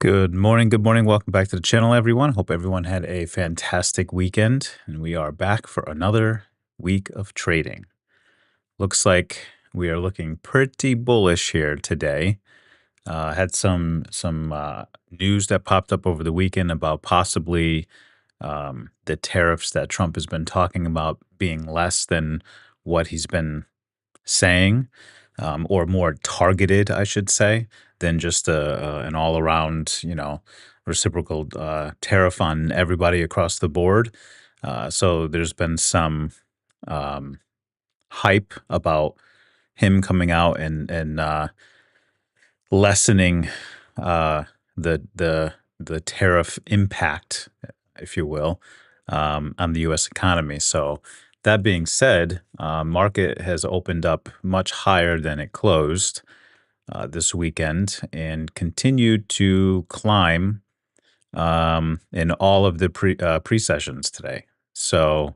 Good morning. Good morning. Welcome back to the channel, everyone. Hope everyone had a fantastic weekend. And we are back for another week of trading. Looks like we are looking pretty bullish here today. Had some news that popped up over the weekend about possibly the tariffs that Trump has been talking about being less than what he's been saying, or more targeted, I should say, than just an all around, reciprocal tariff on everybody across the board. So there's been some um, hype about him coming out and lessening uh, the tariff impact, if you will, on the U.S. economy. So that being said, market has opened up much higher than it closed this weekend and continued to climb in all of the pre sessions today. So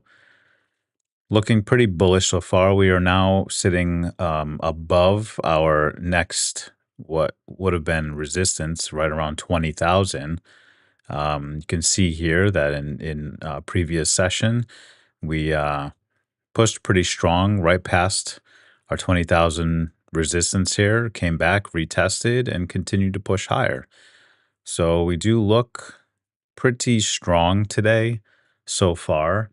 looking pretty bullish so far. We are now sitting above our next what would have been resistance right around 20,000. You can see here that in previous session we pushed pretty strong right past our 20,000 resistance here, came back, retested, and continued to push higher. So we do look pretty strong today so far.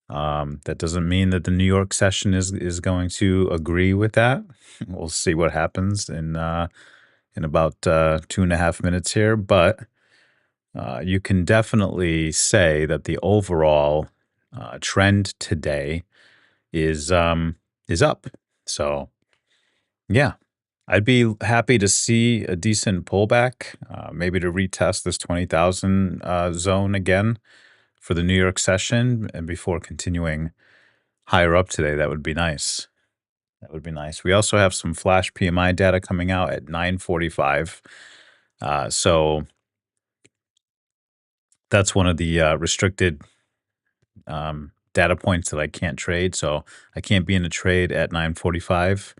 That doesn't mean that the New York session is going to agree with that. We'll see what happens in about 2.5 minutes here, but you can definitely say that the overall trend today is up. So yeah, I'd be happy to see a decent pullback, maybe to retest this 20,000 zone again for the New York session and before continuing higher up today. That would be nice. That would be nice. We also have some flash PMI data coming out at 9:45. So that's one of the restricted data points that I can't trade. So I can't be in a trade at 9:45,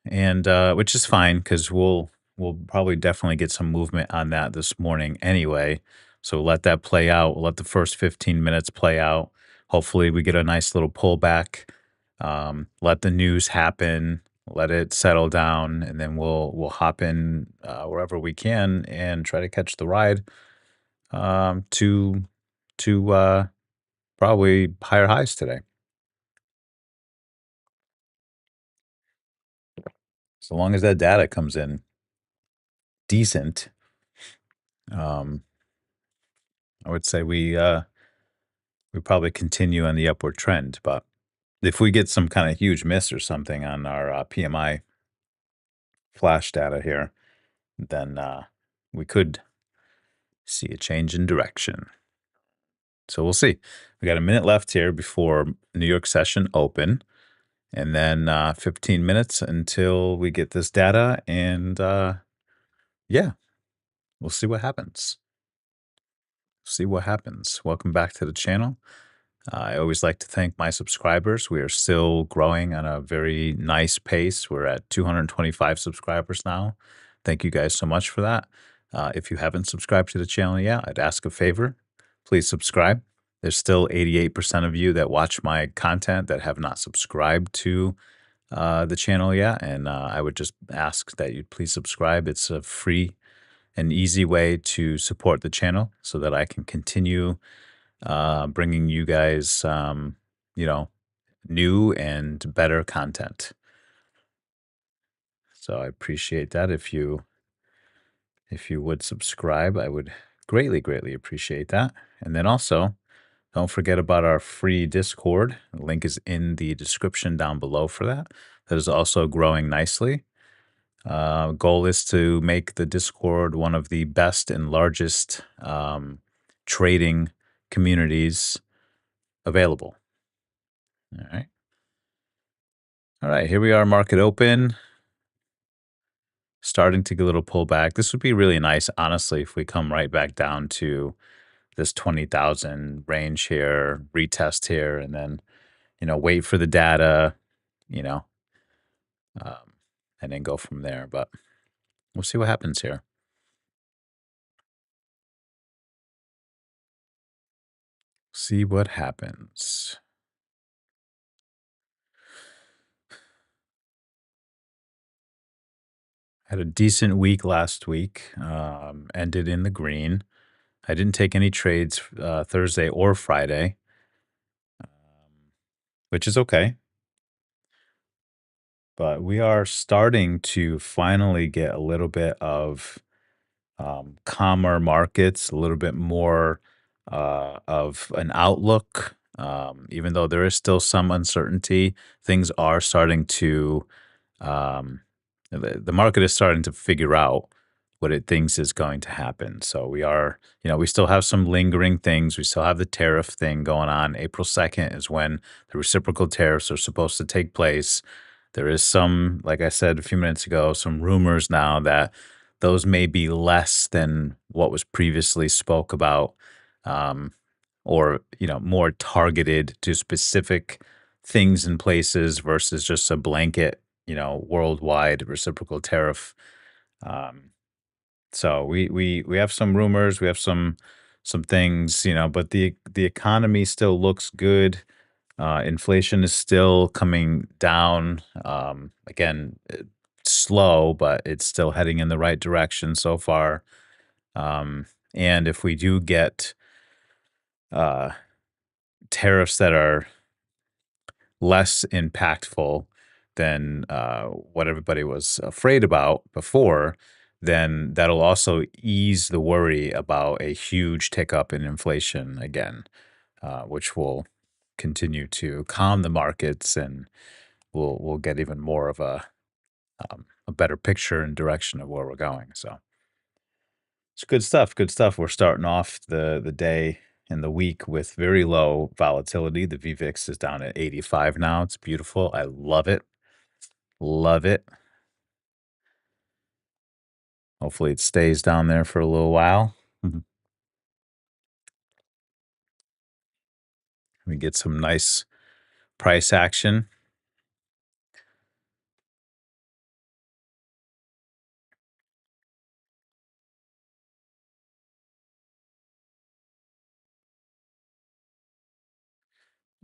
and which is fine because we'll probably definitely get some movement on that this morning anyway. So let that play out. We'll let the first 15 minutes play out. Hopefully, we get a nice little pullback. Let the news happen. Let it settle down, and then we'll hop in wherever we can and try to catch the ride to probably higher highs today. So long as that data comes in decent, um, I would say we probably continue on the upward trend. But if we get some kind of huge miss or something on our PMI flash data here, then we could see a change in direction. So we'll see. We got a minute left here before New York session open, and then 15 minutes until we get this data. And yeah, we'll see what happens. See what happens. Welcome back to the channel. I always like to thank my subscribers. We are still growing at a very nice pace. We're at 225 subscribers now. Thank you guys so much for that. If you haven't subscribed to the channel yet, I'd ask a favor. Please subscribe. There's still 88% of you that watch my content that have not subscribed to the channel yet. And I would just ask that you please subscribe. It's a free and easy way to support the channel so that I can continue bringing you guys, you know, new and better content. So I appreciate that. If you would subscribe, I would greatly appreciate that. And then also, don't forget about our free Discord. The link is in the description down below for that. That is also growing nicely. Goal is to make the Discord one of the best and largest trading communities available. All right. All right, here we are, market open. Starting to get a little pullback. This would be really nice, honestly, if we come right back down to this 20,000 range here, retest here, and then, wait for the data, you know, um, and then go from there. But we'll see what happens here. See what happens. Had a decent week last week. Ended in the green. I didn't take any trades Thursday or Friday, which is okay. But we are starting to finally get a little bit of calmer markets, a little bit more of an outlook. Even though there is still some uncertainty, things are starting to um, the market is starting to figure out what it thinks is going to happen. So we are, we still have some lingering things. We still have the tariff thing going on. April 2nd is when the reciprocal tariffs are supposed to take place. There is some, like I said a few minutes ago, some rumors now that those may be less than what was previously spoke about, um, or more targeted to specific things and places versus just a blanket, worldwide reciprocal tariff. Um, so we have some rumors, we have some things, but the economy still looks good. Inflation is still coming down. Again, slow, but it's still heading in the right direction so far. And if we do get uh, tariffs that are less impactful than what everybody was afraid about before, then that'll also ease the worry about a huge tick up in inflation again, which will continue to calm the markets, and we'll get even more of a better picture and direction of where we're going. So it's good stuff. Good stuff. We're starting off the day and the week with very low volatility. The VVIX is down at 85 now. It's beautiful. I love it. Love it. Hopefully it stays down there for a little while. Mhm. We get some nice price action.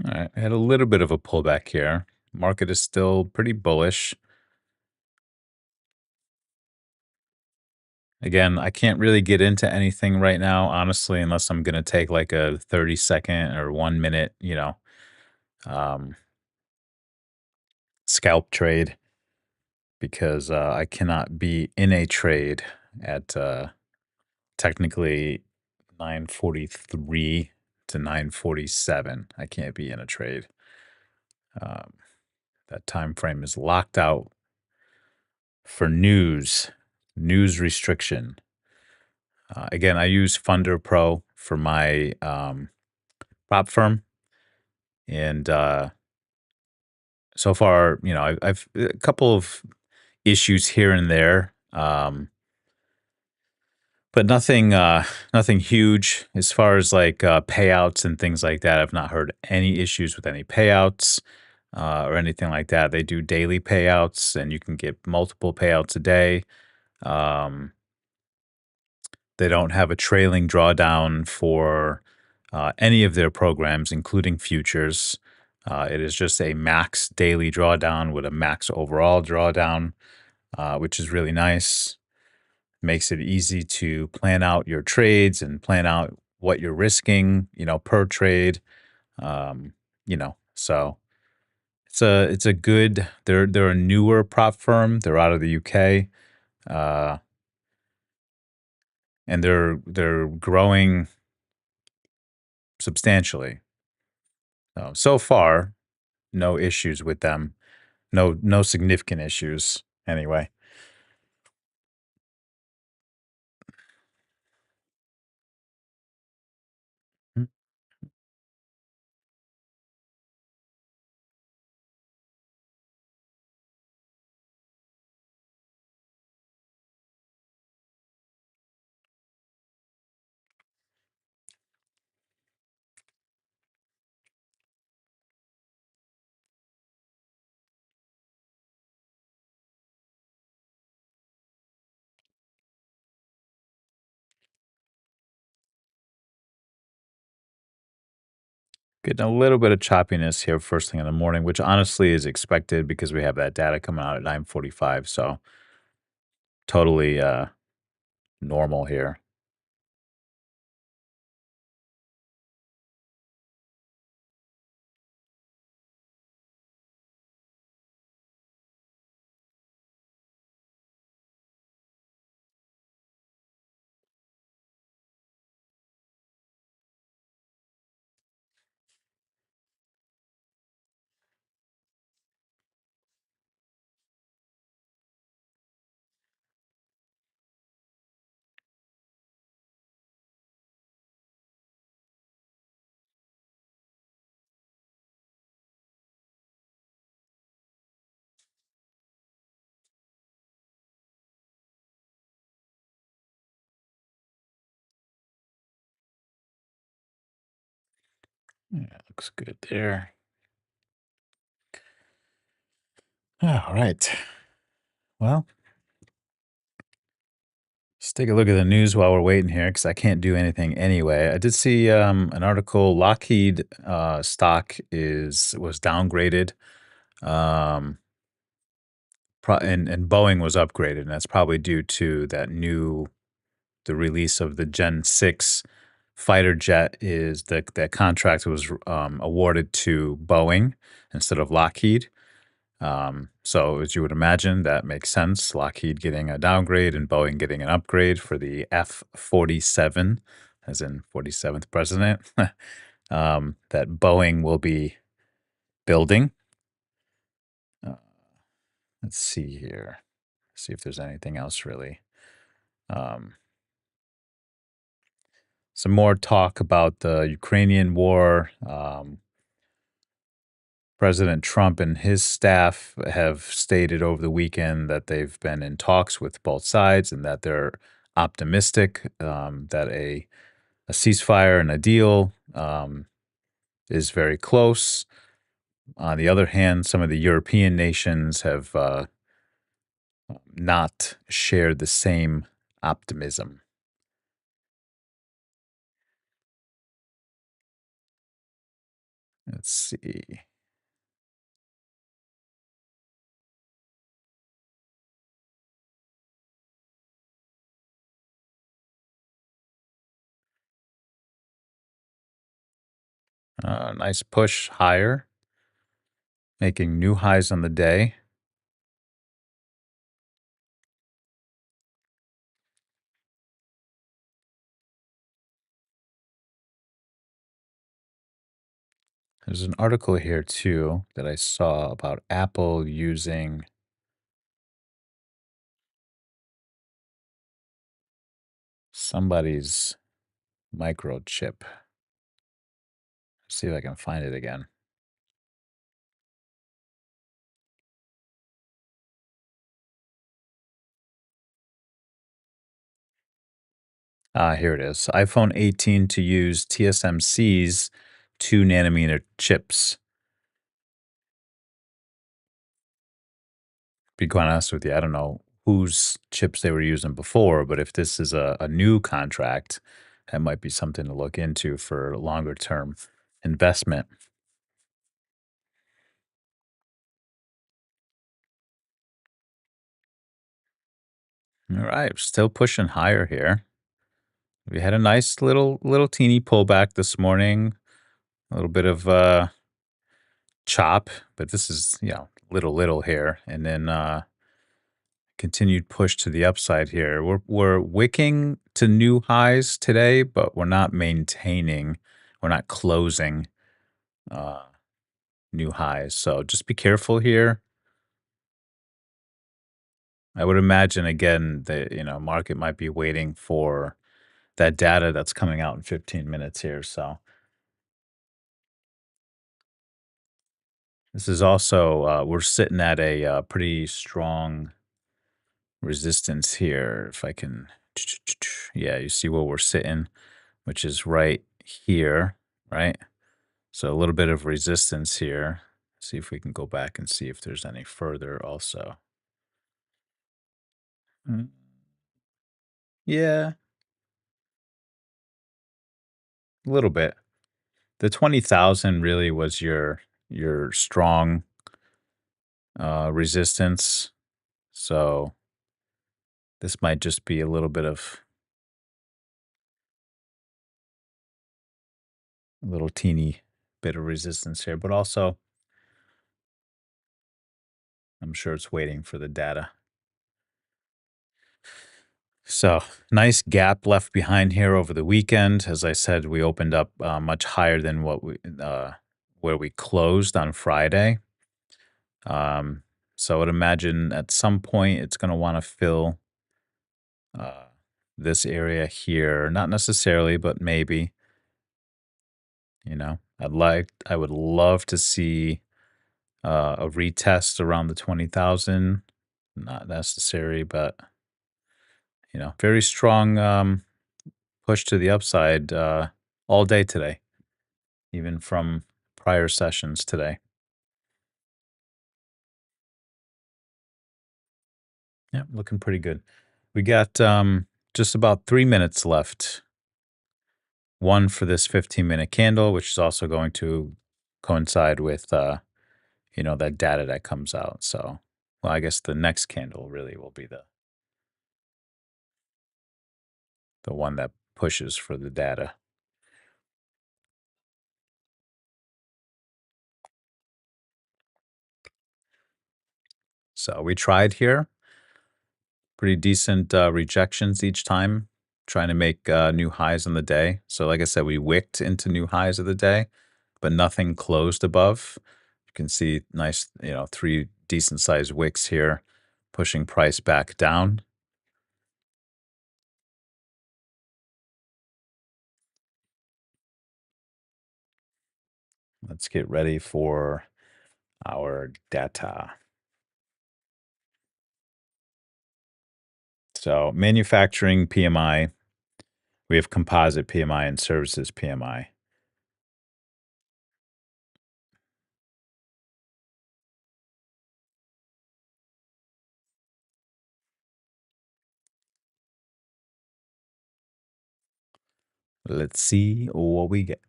All right. I had a little bit of a pullback here. Market is still pretty bullish. Again, I can't really get into anything right now, honestly, unless I'm going to take like a 30-second or 1 minute, um, scalp trade, because I cannot be in a trade at technically 9:43 to 9:47. I can't be in a trade. Um, that time frame is locked out for news restriction. Again, I use Funder Pro for my prop firm, and so far, I've a couple of issues here and there. But nothing huge as far as like payouts and things like that. I've not heard any issues with any payouts or anything like that. They do daily payouts, and you can get multiple payouts a day. Um, they don't have a trailing drawdown for any of their programs, including futures. It is just a max daily drawdown with a max overall drawdown, which is really nice. Makes it easy to plan out your trades and plan out what you're risking, per trade. So it's a good. They're a newer prop firm. They're out of the UK, uh, and they're growing substantially. So far, no issues with them. No significant issues. Anyway. Getting a little bit of choppiness here first thing in the morning, which honestly is expected because we have that data coming out at 9:45. So totally normal here. Yeah, looks good there. All right. Well, let's take a look at the news while we're waiting here because I can't do anything anyway. I did see an article. Lockheed stock is was downgraded, um, and Boeing was upgraded, and that's probably due to the release of the Gen 6 fighter jet. Is that contract was awarded to Boeing instead of Lockheed. So as you would imagine, that makes sense. Lockheed getting a downgrade and Boeing getting an upgrade for the F-47, as in 47th president, that Boeing will be building. Uh, let's see here. See if there's anything else really. Um, some more talk about the Ukrainian war. President Trump and his staff have stated over the weekend that they've been in talks with both sides and that they're optimistic that a ceasefire and a deal is very close. On the other hand, some of the European nations have not shared the same optimism. Let's see. Nice push higher, making new highs on the day. There's an article here too that I saw about Apple using somebody's microchip. See if I can find it again. Ah, here it is. iPhone 18 to use TSMC's 2 nanometer chips. Be quite honest with you, I don't know whose chips they were using before, but if this is a new contract, that might be something to look into for longer term investment. All right, still pushing higher here. We had a nice little teeny pullback this morning, a little bit of chop, but this is, little here, and then continued push to the upside here. We're wicking to new highs today, but we're not maintaining. We're not closing uh, new highs. So just be careful here. I would imagine again the market might be waiting for that data that's coming out in 15 minutes here. So this is also we're sitting at a pretty strong resistance here. If I can, yeah, you see where we're sitting, which is right here, right? So a little bit of resistance here. See if we can go back and see if there's any further also. Mm, yeah, a little bit. The 20,000 really was your strong resistance. So this might just be a little teeny bit of resistance here, but also I'm sure it's waiting for the data. So nice gap left behind here over the weekend. As I said, we opened up much higher than where we closed on Friday. Um, so I would imagine at some point it's going to want to fill uh, this area here. Not necessarily, but maybe. I would love to see a retest around the 20,000. Not necessary, but very strong push to the upside all day today, even from prior sessions today. Yeah, looking pretty good. We got just about 3 minutes left. One for this 15-minute candle, which is also going to coincide with that data that comes out. So, well, I guess the next candle really will be the one that pushes for the data. So we tried here. Pretty decent rejections each time, trying to make new highs on the day. So, like I said, we wicked into new highs of the day, but nothing closed above. You can see nice, three decent sized wicks here, pushing price back down. Let's get ready for our data. So, manufacturing PMI, we have composite PMI and services PMI. Let's see what we get.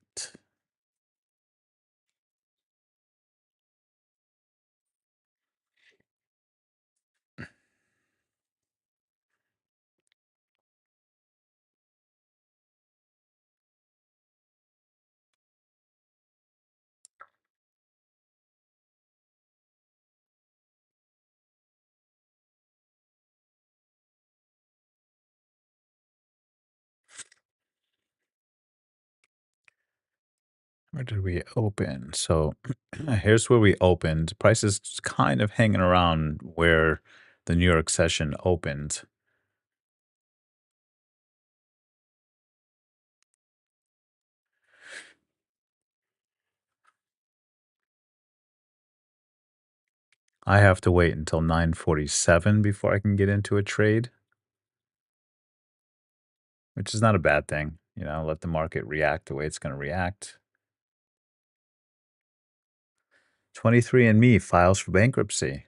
Where did we open? So here's where we opened. Price is kind of hanging around where the New York session opened. I have to wait until 9:47 before I can get into a trade, which is not a bad thing. Let the market react the way it's going to react. 23andMe files for bankruptcy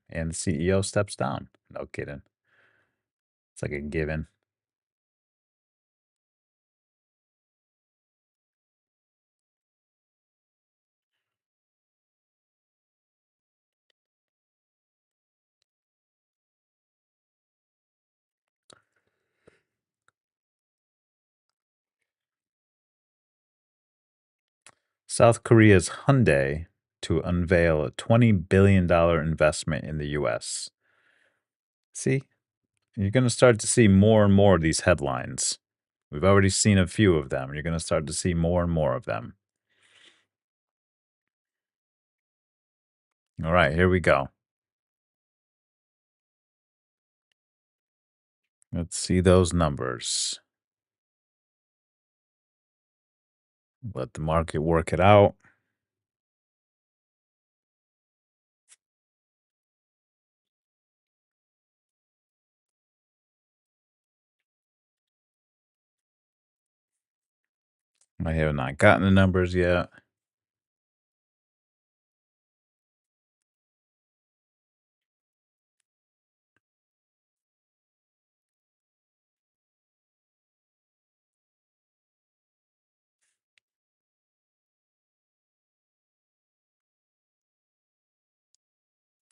and the CEO steps down. No kidding. It's like a given. South Korea's Hyundai to unveil a $20 billion investment in the US. See, you're going to start to see more and more of these headlines. We've already seen a few of them. You're going to start to see more and more of them. All right, here we go. Let's see those numbers. Let the market work it out. I have not gotten the numbers yet.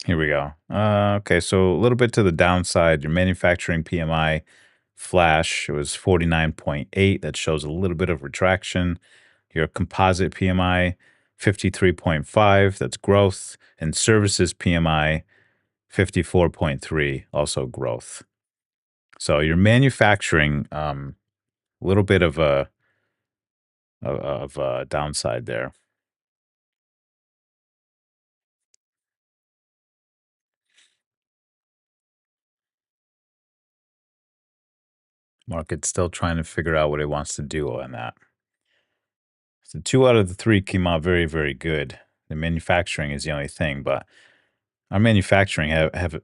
Here we go. Okay, so a little bit to the downside. Your manufacturing PMI flash, it was 49.8. That shows a little bit of retraction. Your composite PMI, 53.5. That's growth. And services PMI, 54.3, also growth. So your manufacturing, a little bit of a downside there. Market's still trying to figure out what it wants to do on that. So two out of the three came out very, very good. The manufacturing is the only thing, but our manufacturing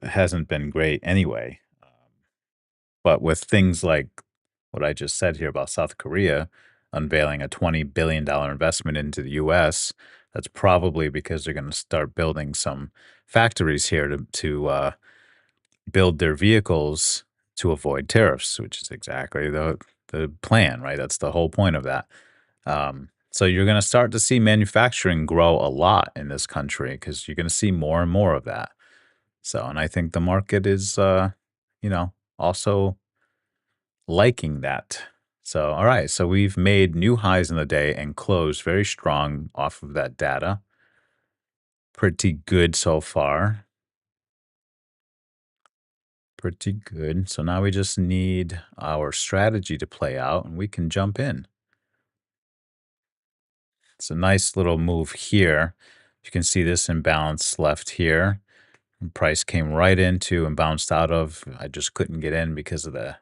hasn't been great anyway. But with things like what I just said here about South Korea unveiling a $20 billion investment into the US, that's probably because they're going to start building some factories here to build their vehicles to avoid tariffs, which is exactly the plan, right? That's the whole point of that. So you're going to start to see manufacturing grow a lot in this country because you're going to see more and more of that. So, and I think the market is, also liking that. So, all right. So we've made new highs in the day and closed very strong off of that data. Pretty good so far. Pretty good. So now we just need our strategy to play out and we can jump in. It's a nice little move here. You can see this imbalance left here. Price came right into and bounced out of. I just couldn't get in because of the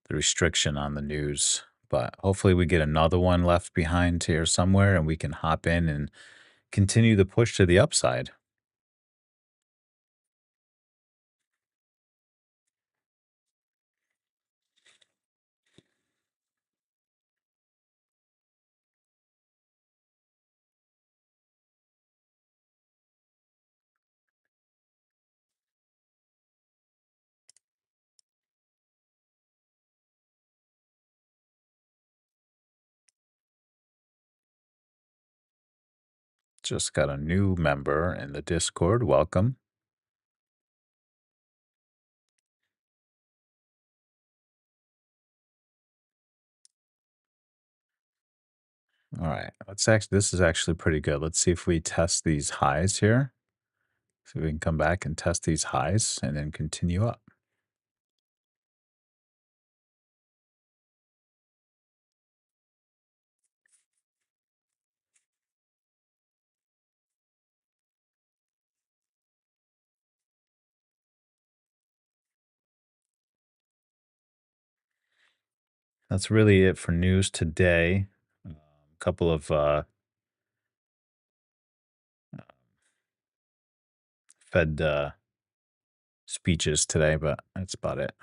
restriction on the news. But hopefully we get another one left behind here somewhere and we can hop in and continue the push to the upside. Just got a new member in the Discord. Welcome. All right. This is actually pretty good. Let's see if we test these highs here. See if we can come back and test these highs and then continue up. That's really it for news today. A couple of Fed speeches today, but that's about it.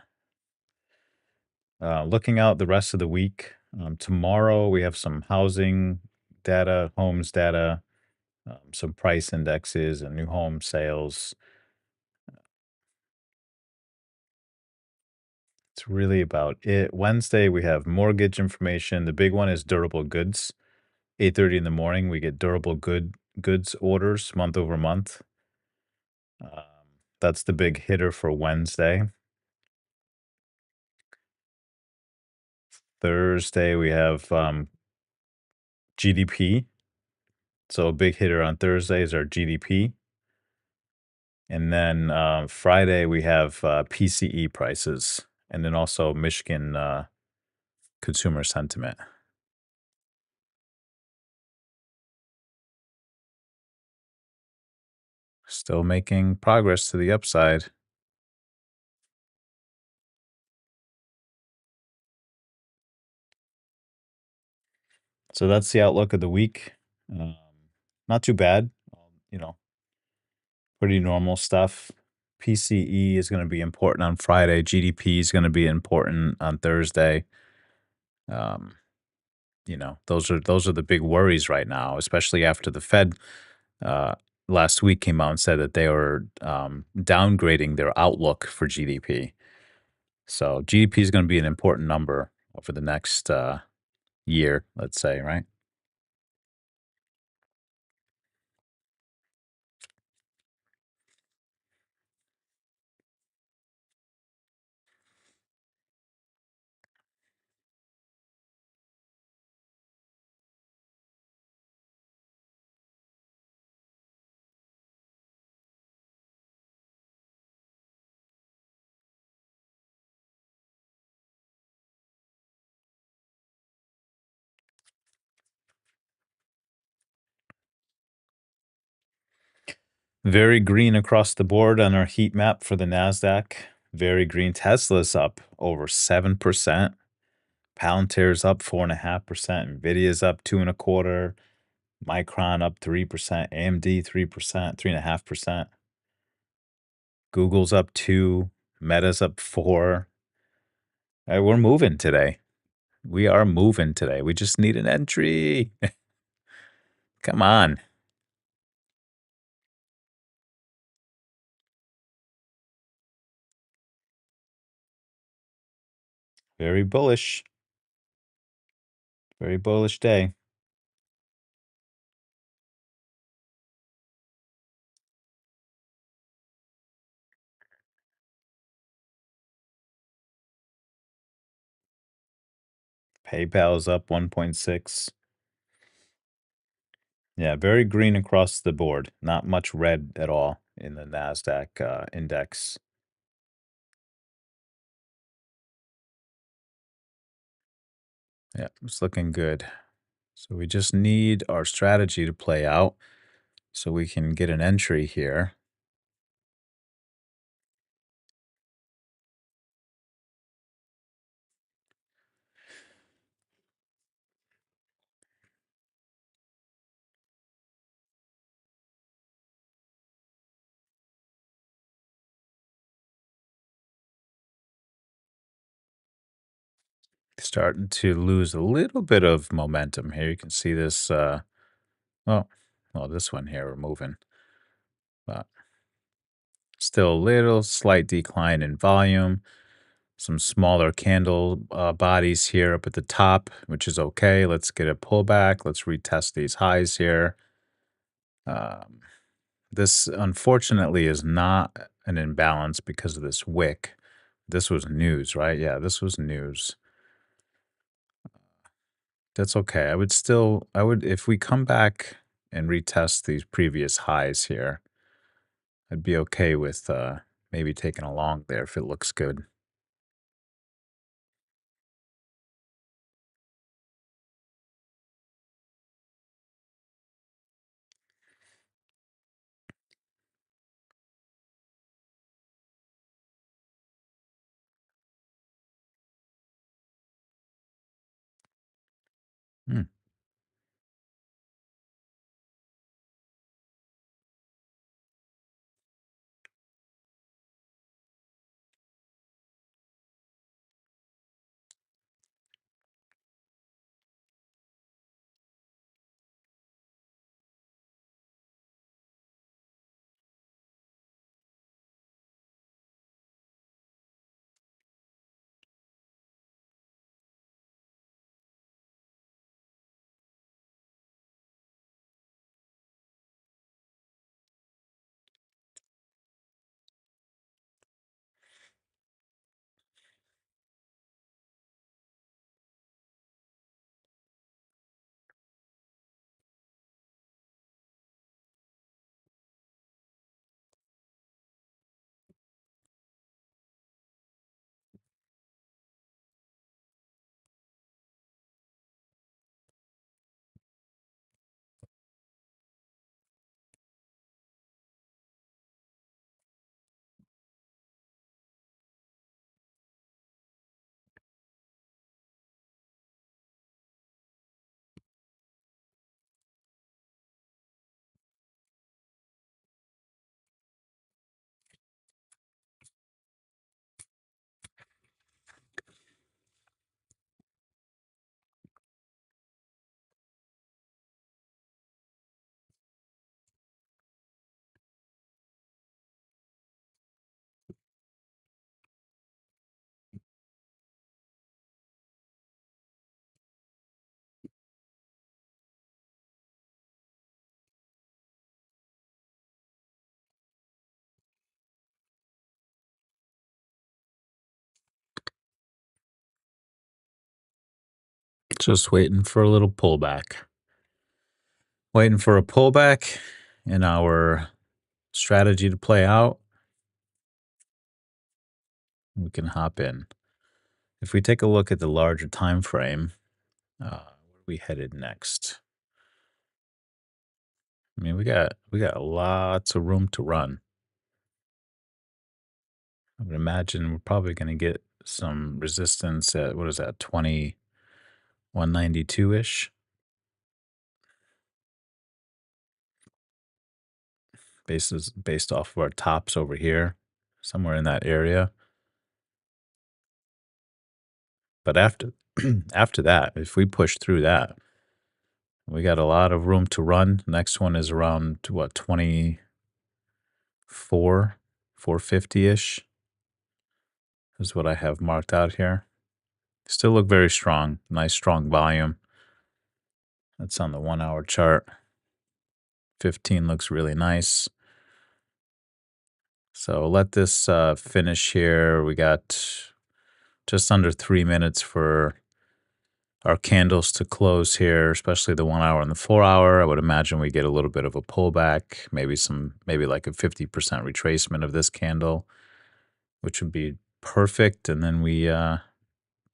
Looking out the rest of the week, tomorrow we have some housing data, homes data, some price indexes, and new home sales. It's really about it. Wednesday we have mortgage information. The big one is durable goods. 8:30 in the morning we get goods orders month over month. That's the big hitter for Wednesday. Thursday we have GDP. So a big hitter on Thursday is our GDP. And then Friday we have PCE prices, and then also Michigan consumer sentiment. Still making progress to the upside. So that's the outlook of the week. Um, Not too bad. You know, pretty normal stuff. PCE is going to be important on Friday. GDP is going to be important on Thursday. Um, those are the big worries right now, especially after the Fed uh, last week came out and said that they were downgrading their outlook for GDP. So GDP is going to be an important number over the next year, let's say, right? Very green across the board on our heat map for the Nasdaq. Very green. Tesla's up over 7%. Palantir's up 4.5%. Nvidia's up 2.25%. Micron up 3%. AMD 3%, 3.5%. Google's up 2. Meta's up 4. We're moving today. We are moving today. We just need an entry. Come on. Very bullish. Very bullish day. PayPal's up 1.6. Yeah, very green across the board. Not much red at all in the Nasdaq index. Yeah, it's looking good. So we just need our strategy to play out so we can get an entry here. Starting to lose a little bit of momentum here. You can see this, well, this one here we're moving. But still a little slight decline in volume. Some smaller candle bodies here up at the top, which is okay. Let's get a pullback. Let's retest these highs here. This, unfortunately, is not an imbalance because of this wick. This was news, right? Yeah, this was news. That's okay. If we come back and retest these previous highs here, I'd be okay with maybe taking a long there if it looks good. Hmm. Just waiting for a little pullback. Waiting for a pullback in our strategy to play out. We can hop in. If we take a look at the larger time frame, where are we headed next? I mean, we got lots of room to run. I would imagine we're probably going to get some resistance at what is that, 2192 ish, based off of our tops over here, somewhere in that area. But after after that, if we push through that, we got a lot of room to run. Next one is around what, 24, 450 ish is what I have marked out here. Still look very strong. Nice strong volume. That's on the 1 hour chart. 15 looks really nice. So let this finish here. We got just under 3 minutes for our candles to close here, especially the 1 hour and the 4 hour. I would imagine we get a little bit of a pullback, maybe like a 50% retracement of this candle, which would be perfect. And then we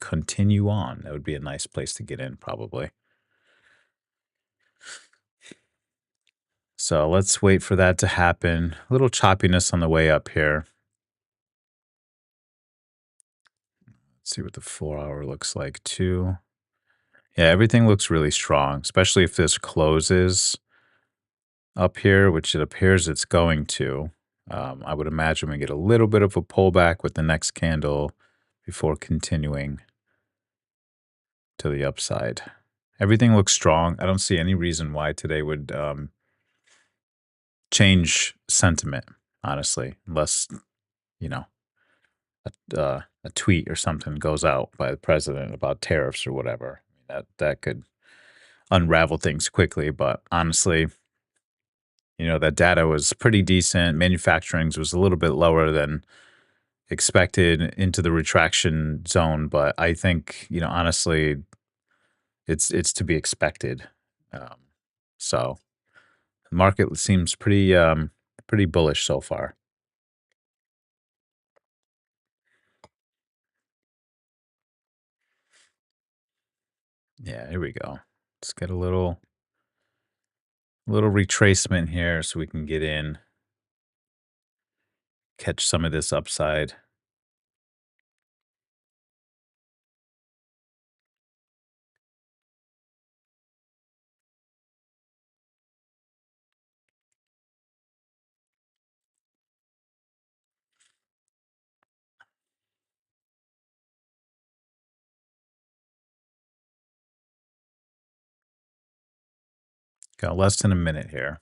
continue on. That would be a nice place to get in, probably. So let's wait for that to happen. A little choppiness on the way up here. Let's see what the 4 hour looks like, too. Yeah, everything looks really strong, especially if this closes up here, which it appears it's going to. I would imagine we get a little bit of a pullback with the next candle before continuing to the upside. Everything looks strong. I don't see any reason why today would change sentiment, honestly, unless, you know, a tweet or something goes out by the president about tariffs or whatever. That could unravel things quickly, but honestly, that data was pretty decent. Manufacturing's was a little bit lower than expected into the retraction zone, but I think, honestly, it's to be expected. Um, so the market seems pretty bullish so far. Yeah, here we go. Let's get a little retracement here so we can get in, catch some of this upside. Got less than a minute here.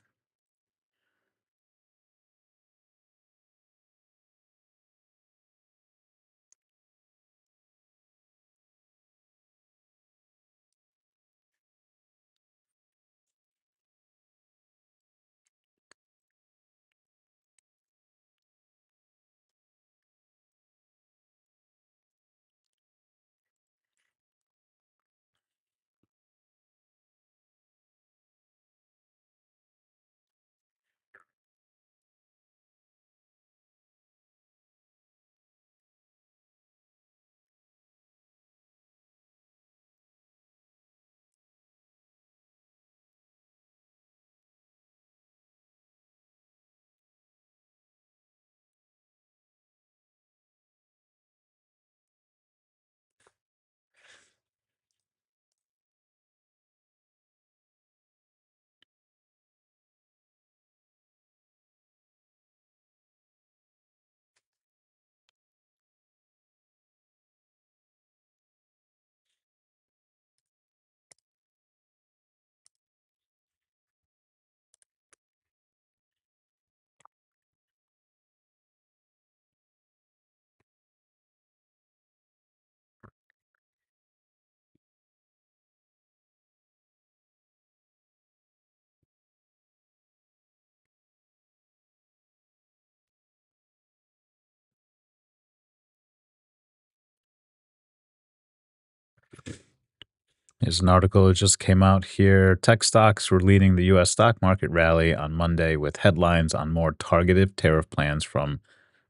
There's an article that just came out here. Tech stocks were leading the U.S. stock market rally on Monday with headlines on more targeted tariff plans from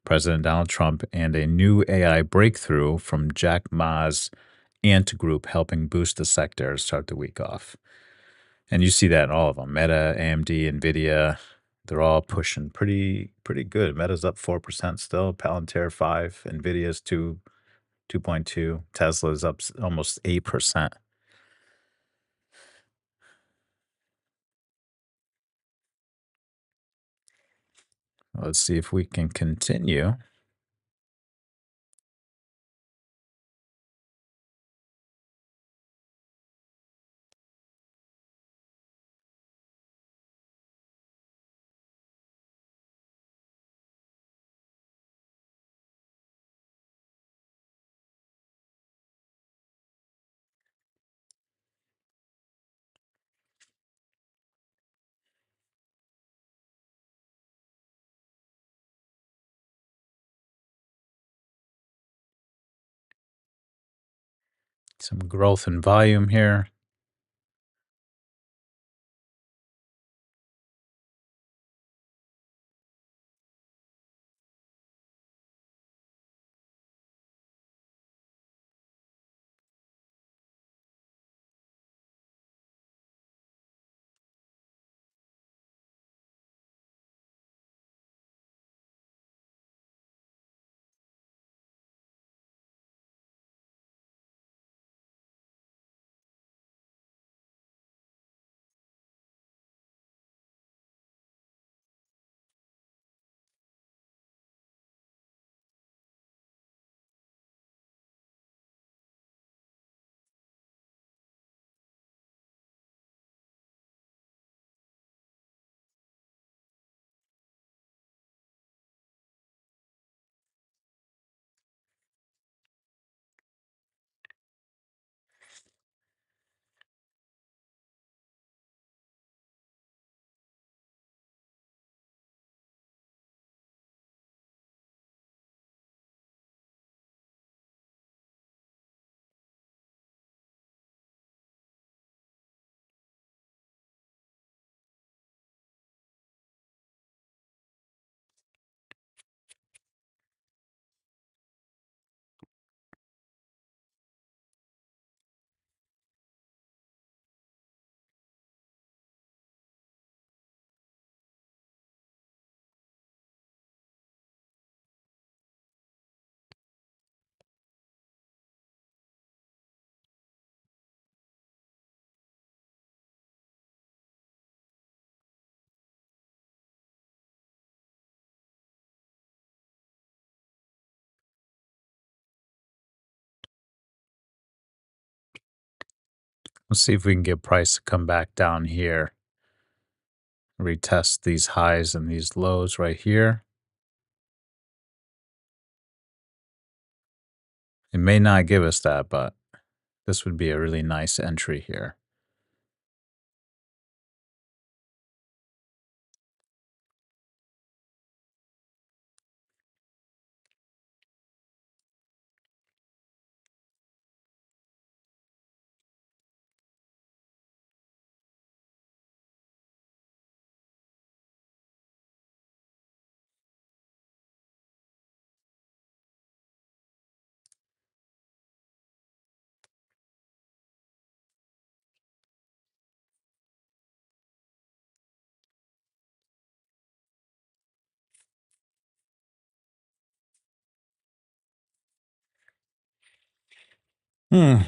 President Donald Trump and a new AI breakthrough from Jack Ma's Ant Group helping boost the sector to start the week off. And you see that in all of them. Meta, AMD, NVIDIA, they're all pushing pretty good. Meta's up 4% still, Palantir 5, NVIDIA's 2.2, Tesla's up almost 8%. Let's see if we can continue. Some growth in volume here. Let's see if we can get price to come back down here. Retest these highs and these lows right here. It may not give us that, but this would be a really nice entry here. Hmm.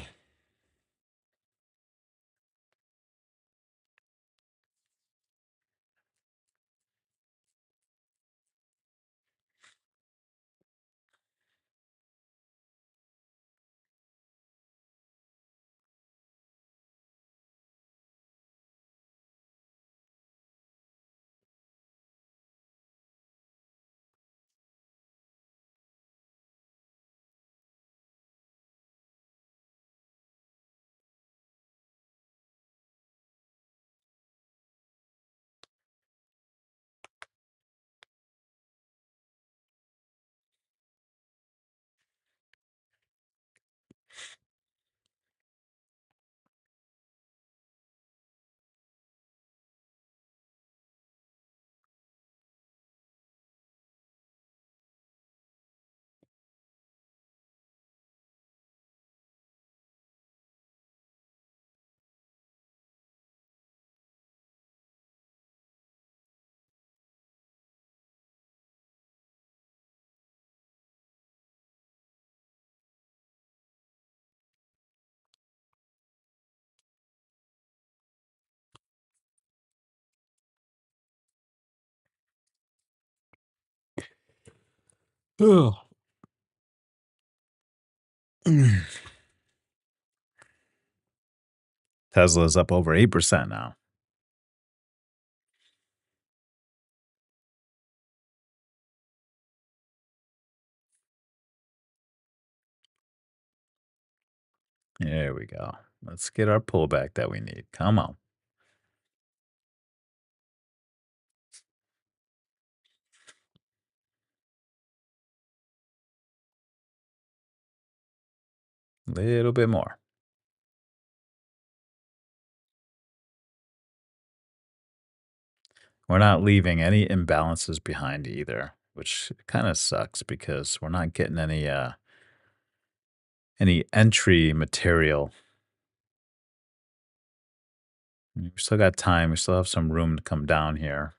Ugh. Tesla's up over 8% now. There we go. Let's get our pullback that we need. Come on. Little bit more. We're not leaving any imbalances behind either, which kind of sucks because we're not getting any entry material. We still got time. We still have some room to come down here.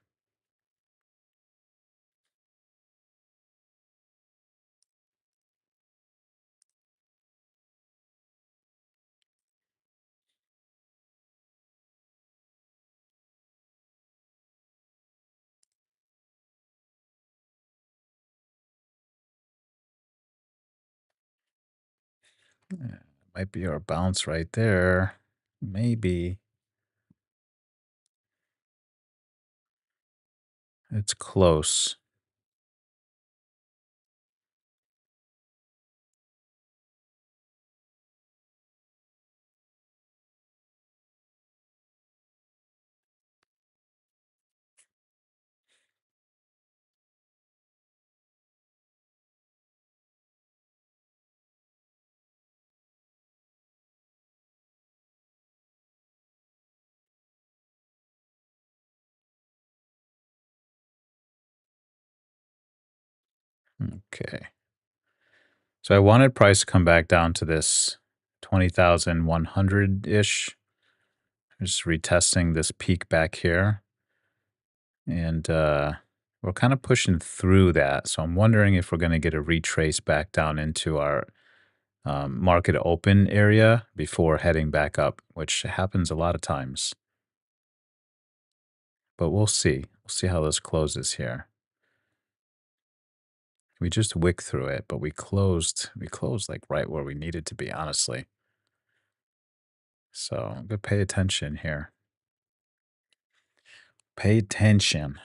Yeah, might be our bounce right there. Maybe. It's close. Okay. So I wanted price to come back down to this 20,100 ish. Just retesting this peak back here. And we're kind of pushing through that. So I'm wondering if we're going to get a retrace back down into our market open area before heading back up, which happens a lot of times. But we'll see. We'll see how this closes here. We just wick through it, but we closed like right where we needed to be, honestly. So I'm gonna pay attention here. Pay attention.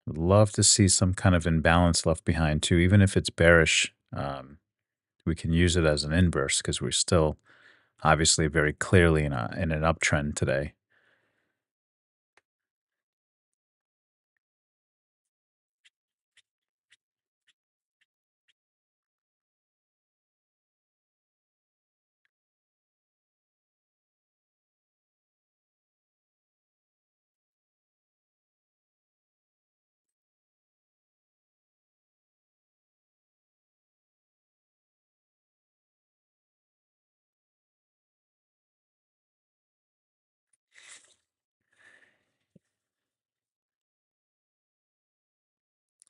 Would love to see some kind of imbalance left behind too, even if it's bearish. We can use it as an inverse because we're still obviously very clearly in an uptrend today.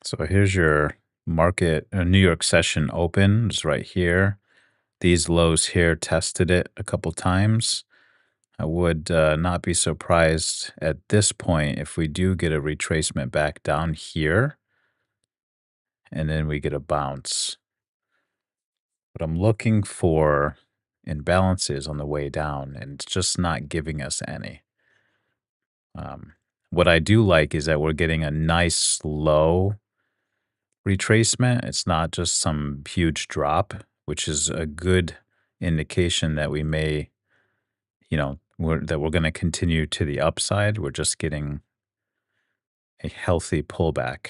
So here's your market, New York session open, just right here. These lows here tested it a couple times. I would not be surprised at this point if we do get a retracement back down here and then we get a bounce. But I'm looking for imbalances on the way down and it's just not giving us any. Um, what I do like is that we're getting a nice slow retracement. It's not just some huge drop, which is a good indication that we may, that we're going to continue to the upside. We're just getting a healthy pullback.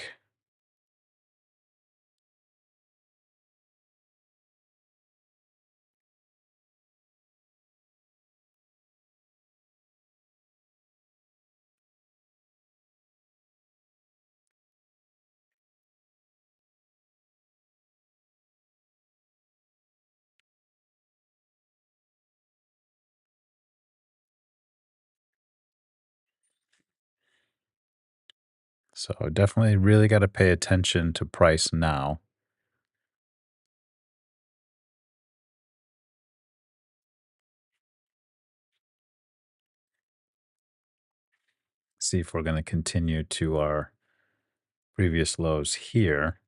So definitely really got to pay attention to price now. See if we're going to continue to our previous lows here.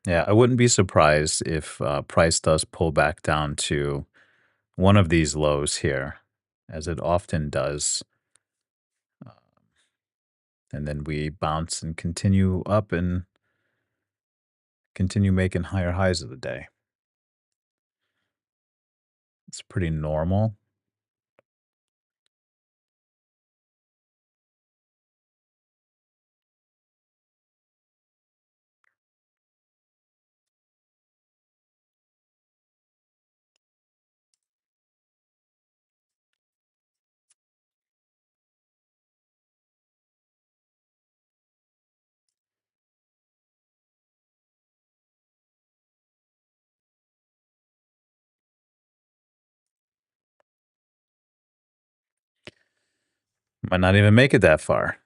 Yeah, I wouldn't be surprised if price does pull back down to one of these lows here, as it often does. uh, And then we bounce and continue up and continue making higher highs of the day. It's pretty normal. Might not even make it that far.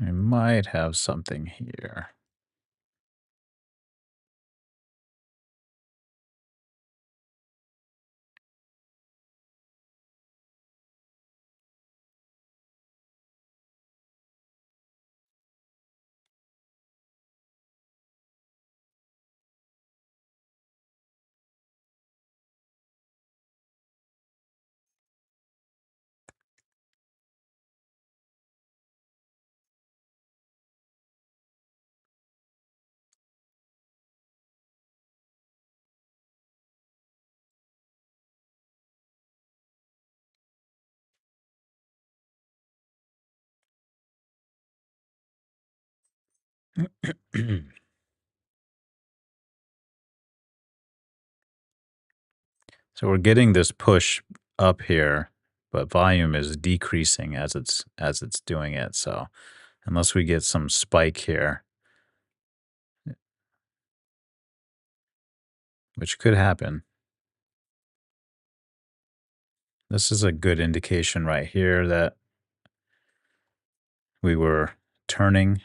I might have something here. So we're getting this push up here, but volume is decreasing as it's doing it. So unless we get some spike here, which could happen, this is a good indication right here that we were turning.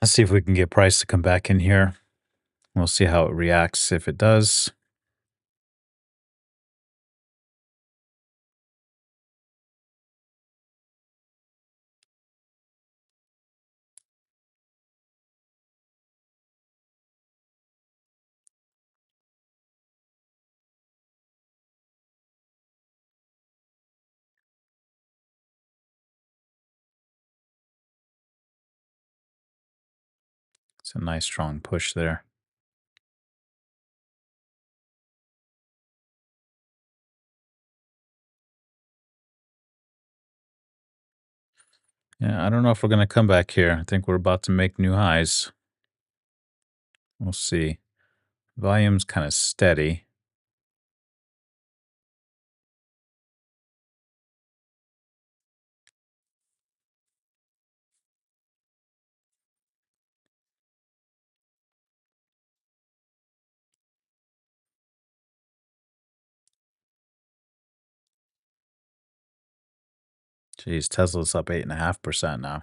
Let's see if we can get price to come back in here. We'll see how it reacts if it does. It's a nice strong push there. Yeah, I don't know if we're going to come back here. I think we're about to make new highs. We'll see. Volume's kind of steady. Geez, Tesla's up 8.5% now.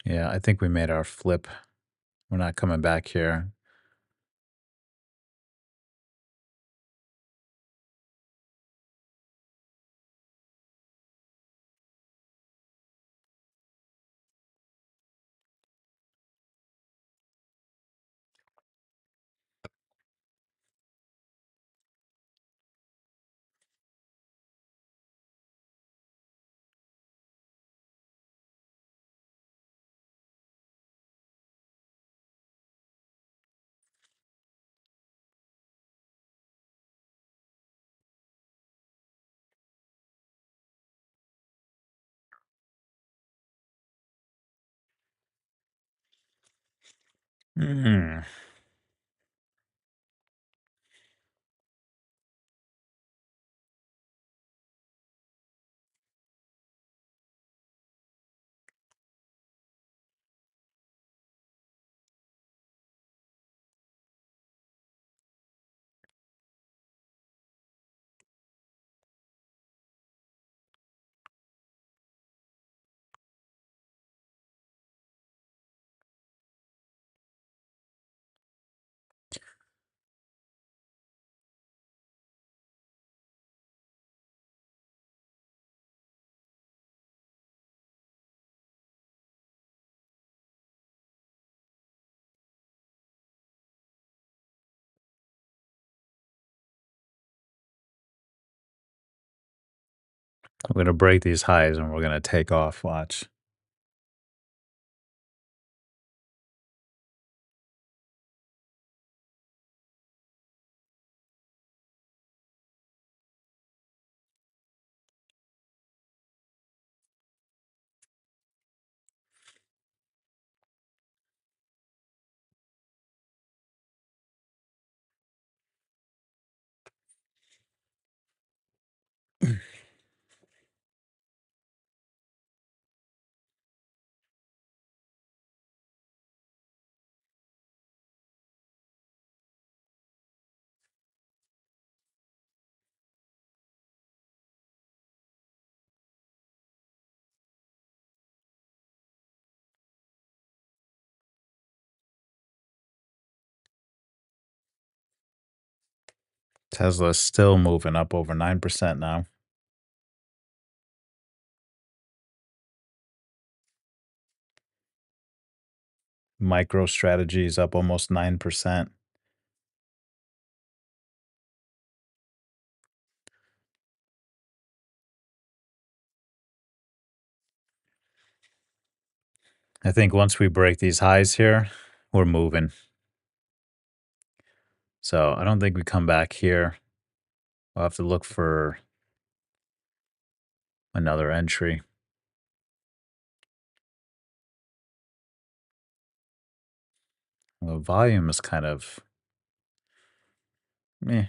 Yeah, I think we made our flip. We're not coming back here. Hmm. We're going to break these highs and we're going to take off. Watch. Tesla's still moving up over 9% now. MicroStrategy is up almost 9%. I think once we break these highs here, we're moving. So I don't think we come back here. We'll have to look for another entry. The volume is kind of meh.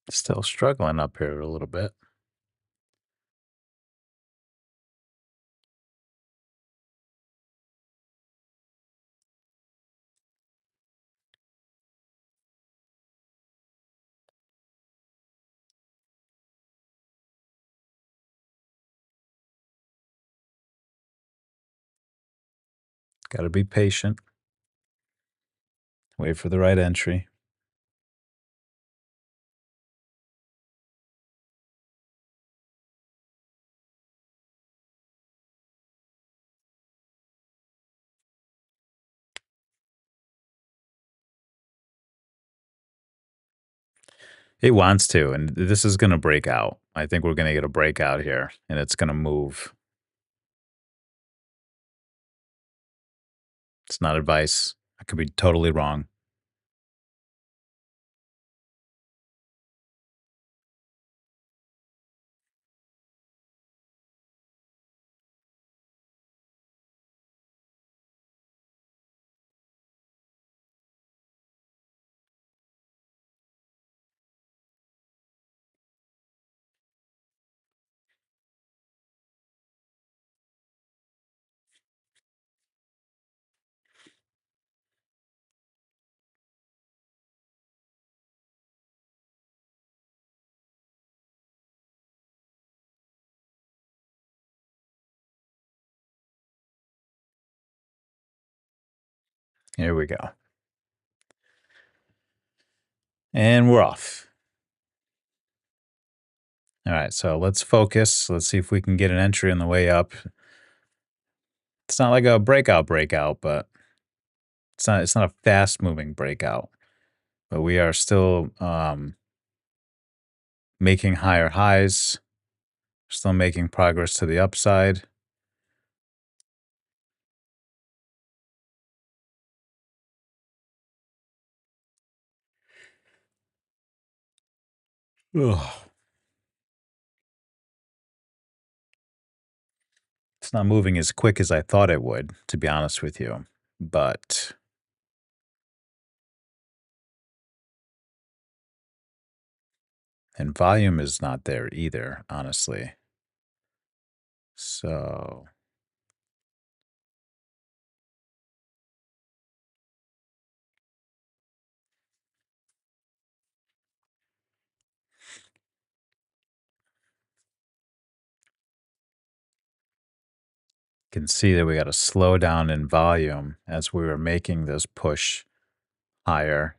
Still struggling up here a little bit. Got to be patient. Wait for the right entry. It wants to, and this is going to break out. I think we're going to get a breakout here, and it's going to move. It's not advice. I could be totally wrong. Here we go. And we're off. All right, so let's focus. Let's see if we can get an entry on the way up. It's not like a breakout, but it's not a fast moving breakout. But we are still making higher highs, still making progress to the upside. Ugh. It's not moving as quick as I thought it would, to be honest with you. But and volume is not there either, honestly. So can see that we got to slow down in volume as we were making this push higher.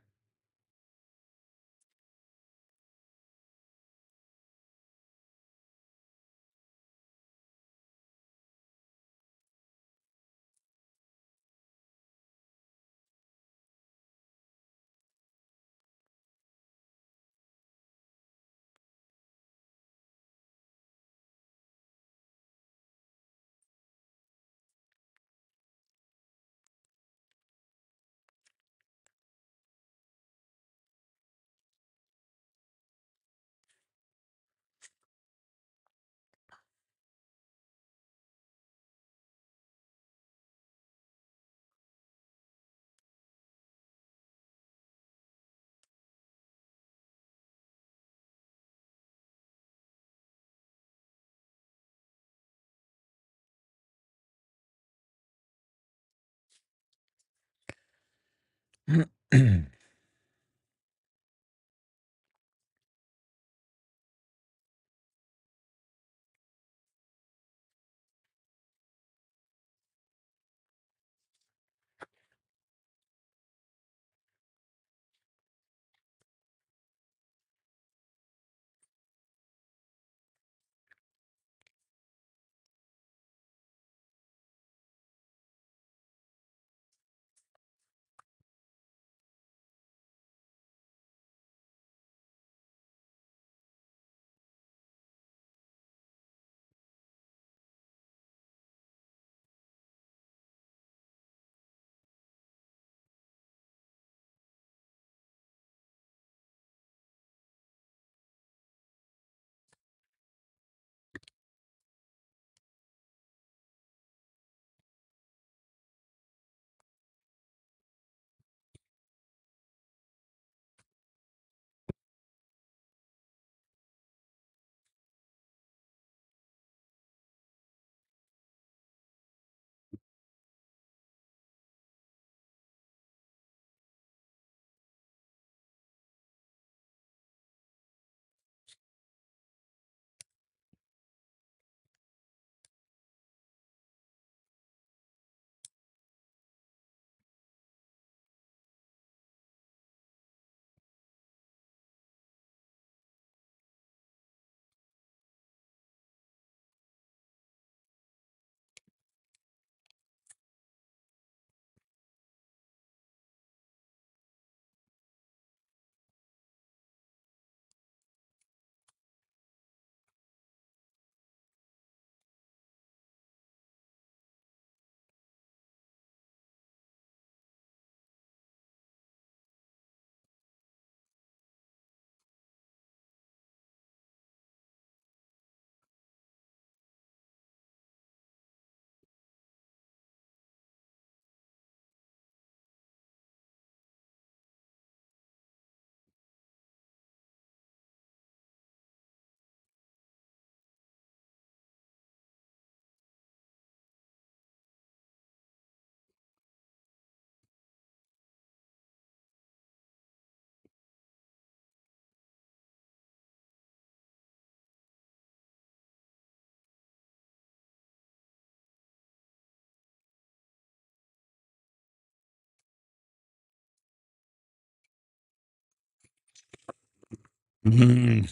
Mhm.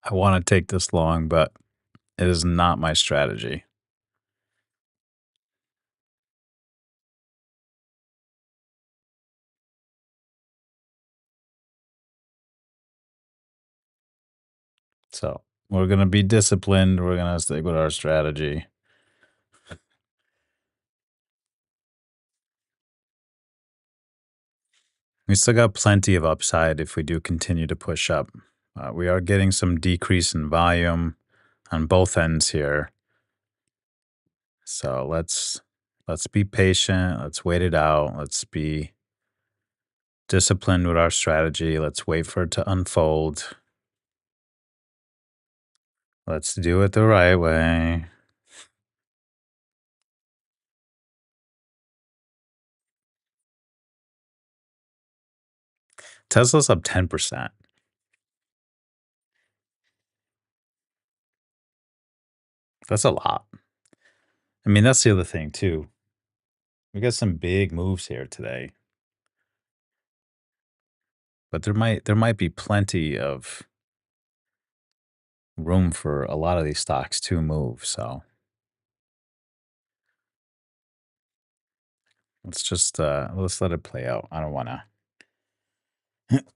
I want to take this long, but it is not my strategy. So we're going to be disciplined. We're going to stick with our strategy. We still got plenty of upside if we do continue to push up. We are getting some decrease in volume on both ends here. So let's be patient. Let's wait it out. Let's be disciplined with our strategy. Let's wait for it to unfold. Let's do it the right way. Tesla's up 10%. That's a lot. I mean, that's the other thing too. We got some big moves here today, but there might be plenty of room for a lot of these stocks to move. So let's let it play out. I don't want to.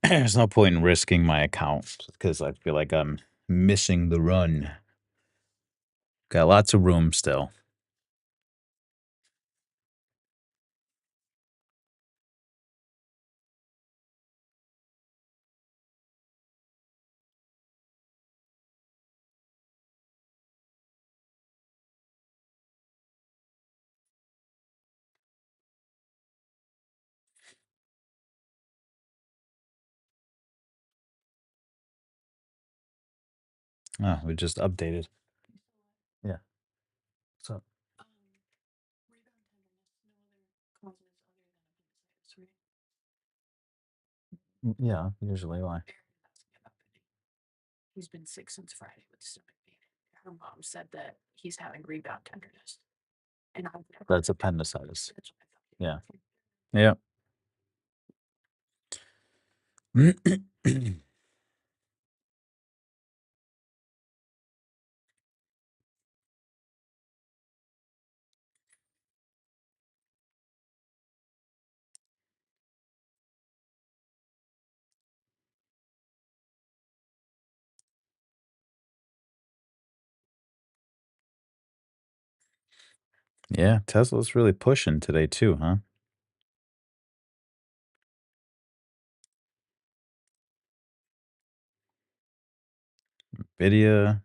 There's no point in risking my account because I feel like I'm missing the run. Got lots of room still. Oh, we just updated. Yeah. So yeah, usually why? That's appendicitis. Yeah. Yeah. Yeah, Tesla's really pushing today too, huh? Nvidia.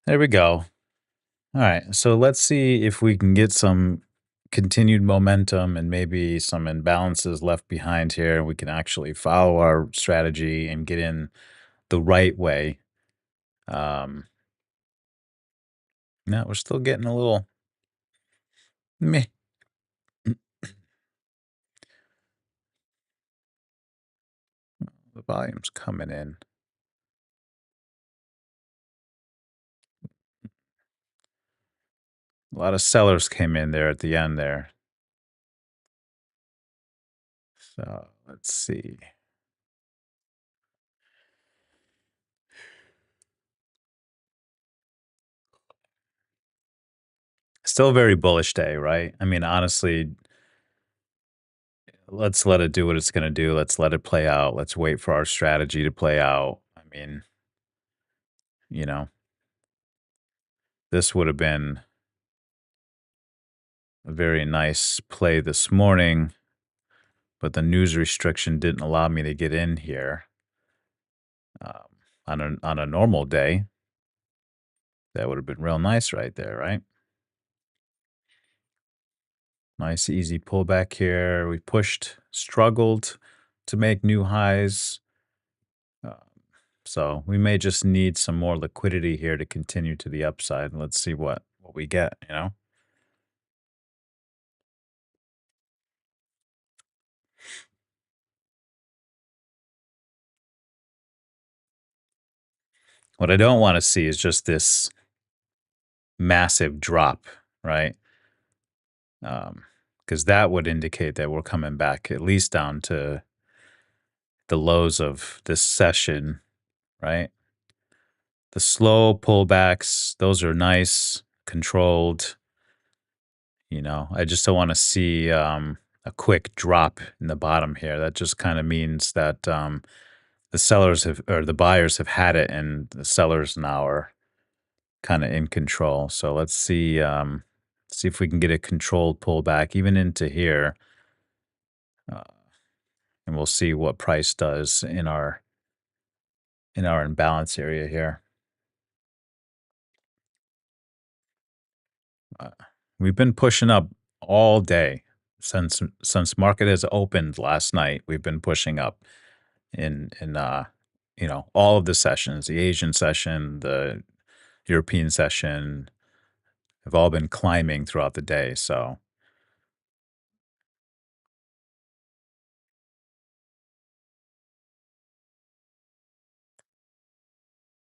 There we go. All right. So let's see if we can get some continued momentum and maybe some imbalances left behind here. We can actually follow our strategy and get in the right way. Um, no, we're still getting a little meh. The volume's coming in. A lot of sellers came in there at the end there. So let's see. Still a very bullish day, right? I mean, honestly, let's let it do what it's going to do. Let's let it play out. Let's wait for our strategy to play out. I mean, you know, this would have been a very nice play this morning, but the news restriction didn't allow me to get in here. Um, on a normal day, that would have been real nice right there, right? Nice easy pullback here. We pushed, struggled to make new highs. Uh, so we may just need some more liquidity here to continue to the upside. Let's see what we get, you know? What I don't want to see is just this massive drop, right? Because that would indicate that we're coming back at least down to the lows of this session, right? The slow pullbacks, those are nice, controlled. I just don't want to see a quick drop in the bottom here. That just kind of means that the sellers have, or the buyers have had it, and the sellers now are kind of in control. So let's see if we can get a controlled pullback even into here, uh, and we'll see what price does in our imbalance area here. Uh, we've been pushing up all day since market has opened last night. We've been pushing up in all of the sessions, the Asian session, the European session, have all been climbing throughout the day. So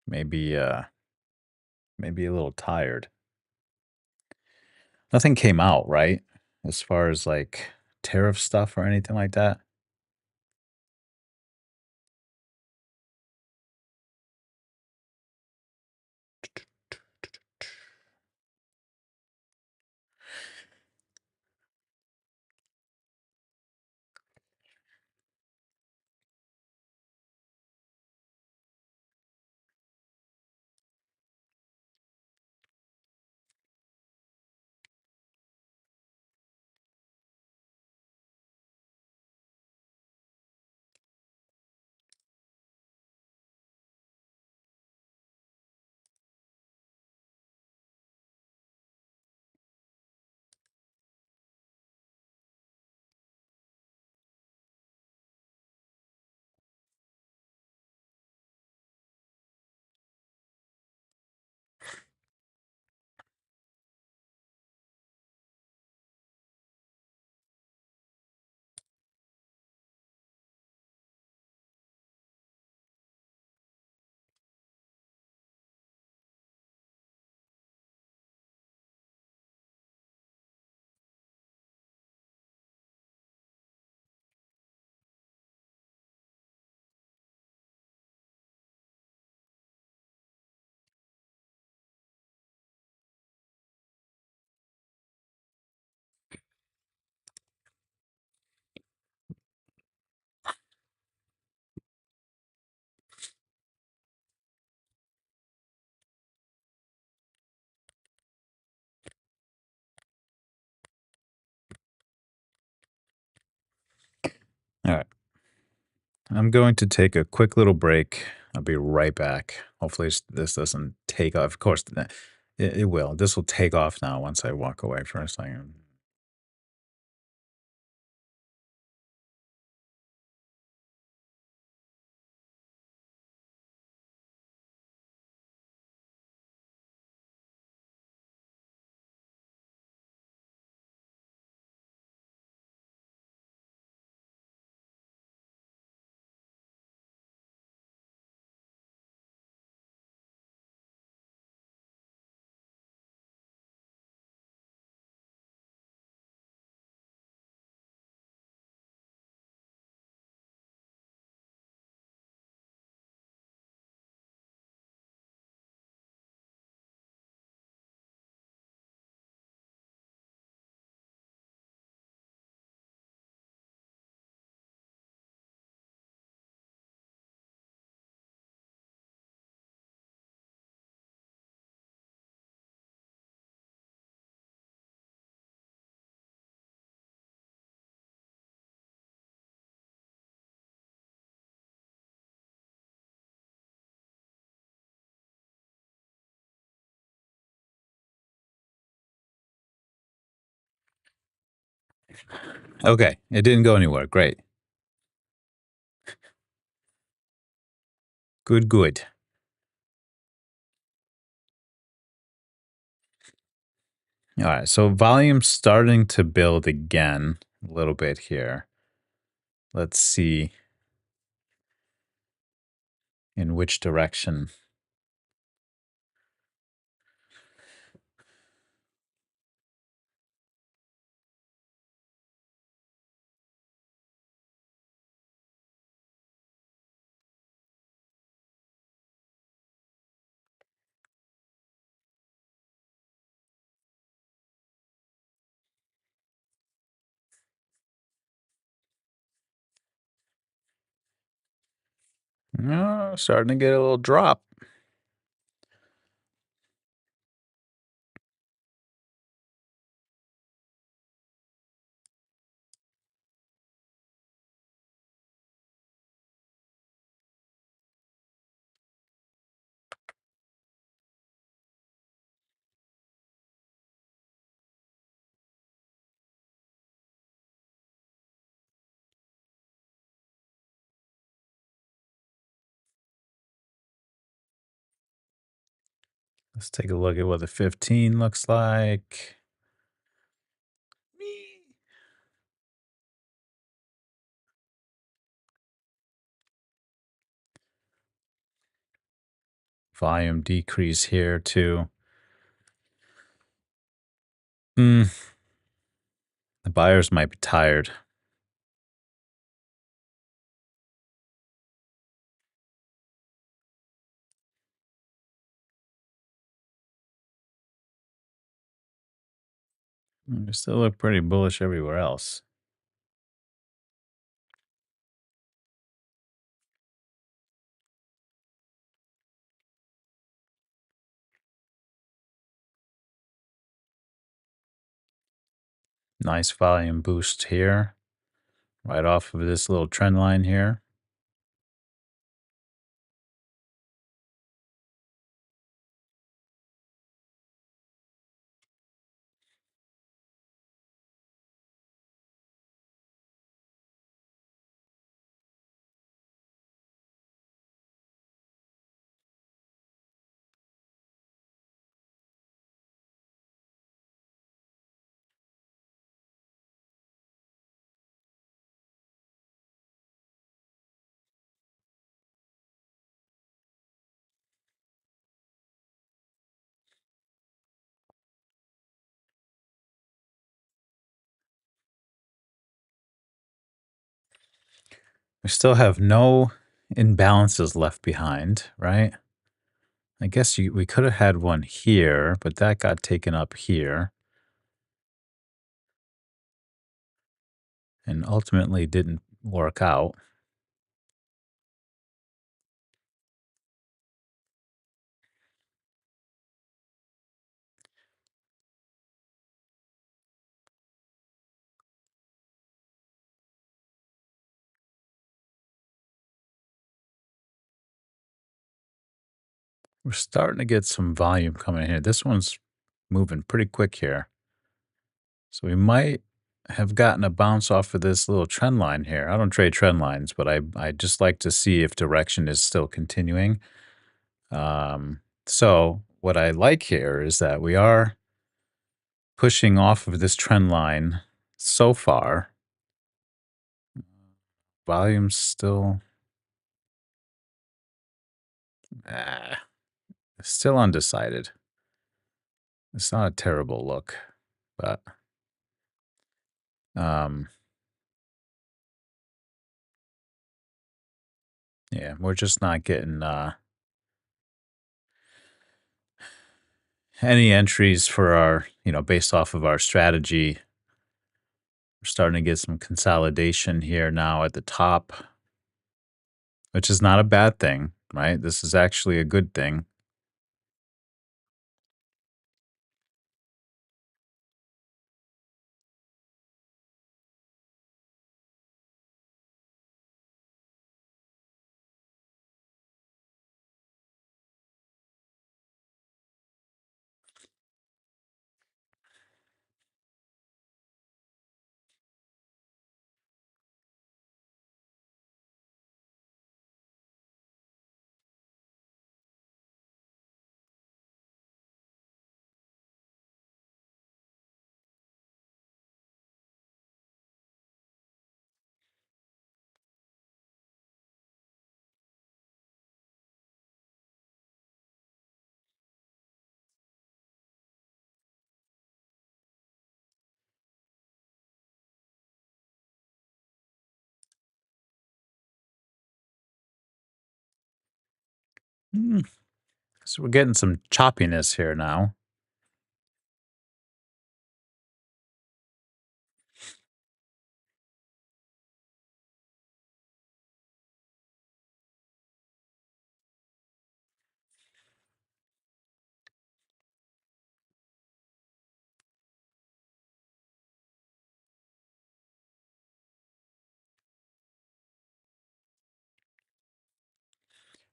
maybe maybe a little tired. Nothing came out, right? As far as like tariff stuff or anything like that. All right. I'm going to take a quick little break. I'll be right back. Hopefully, this doesn't take off. Of course, it will. This will take off now once I walk away for a second. Okay, it didn't go anywhere. Great. Good, good. All right, so volume's starting to build again a little bit here. Let's see in which direction. Starting to get a little drop. Let's take a look at what the 15 looks like. Volume decrease here too. Hmm, the buyers might be tired. They still look pretty bullish everywhere else. Nice volume boost here, right off of this little trend line here. We still have no imbalances left behind, right? I guess we could have had one here, but that got taken up here and ultimately didn't work out. We're starting to get some volume coming in here. This one's moving pretty quick here. So we might have gotten a bounce off of this little trend line here. I don't trade trend lines, but I just like to see if direction is still continuing. So what I like here is that we are pushing off of this trend line so far. Volume's still ah, still undecided. It's not a terrible look, but um, yeah, we're just not getting any entries for our, based off of our strategy. We're starting to get some consolidation here now at the top, which is not a bad thing, right? This is actually a good thing. Mm, So we're getting some choppiness here now.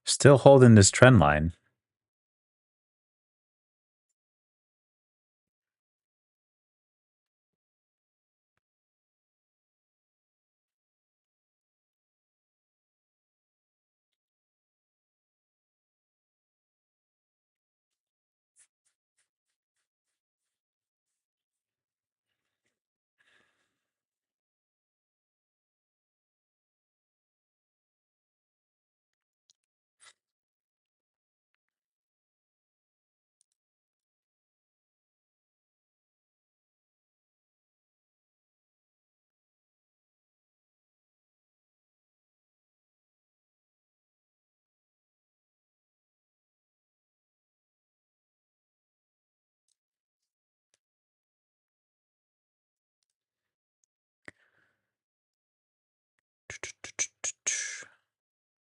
Still holding this trend line.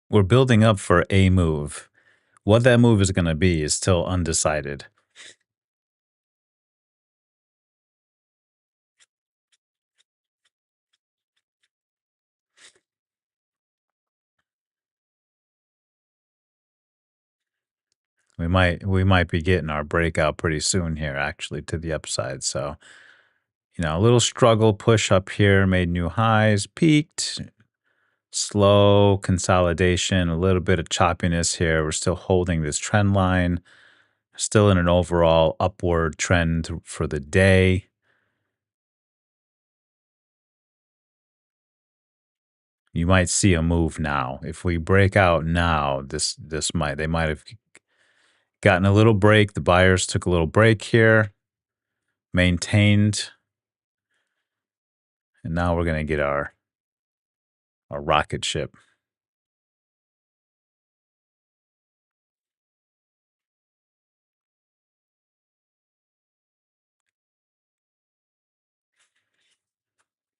We're building up for a move. What that move is going to be is still undecided. We might be getting our breakout pretty soon here, actually, to the upside. So, a little struggle push up here, made new highs, peaked, slow consolidation, a little bit of choppiness here. We're still holding this trend line, still in an overall upward trend for the day. You might see a move now. If we break out now, they might have gotten a little break. The buyers took a little break here, maintained, and now we're going to get our rocket ship.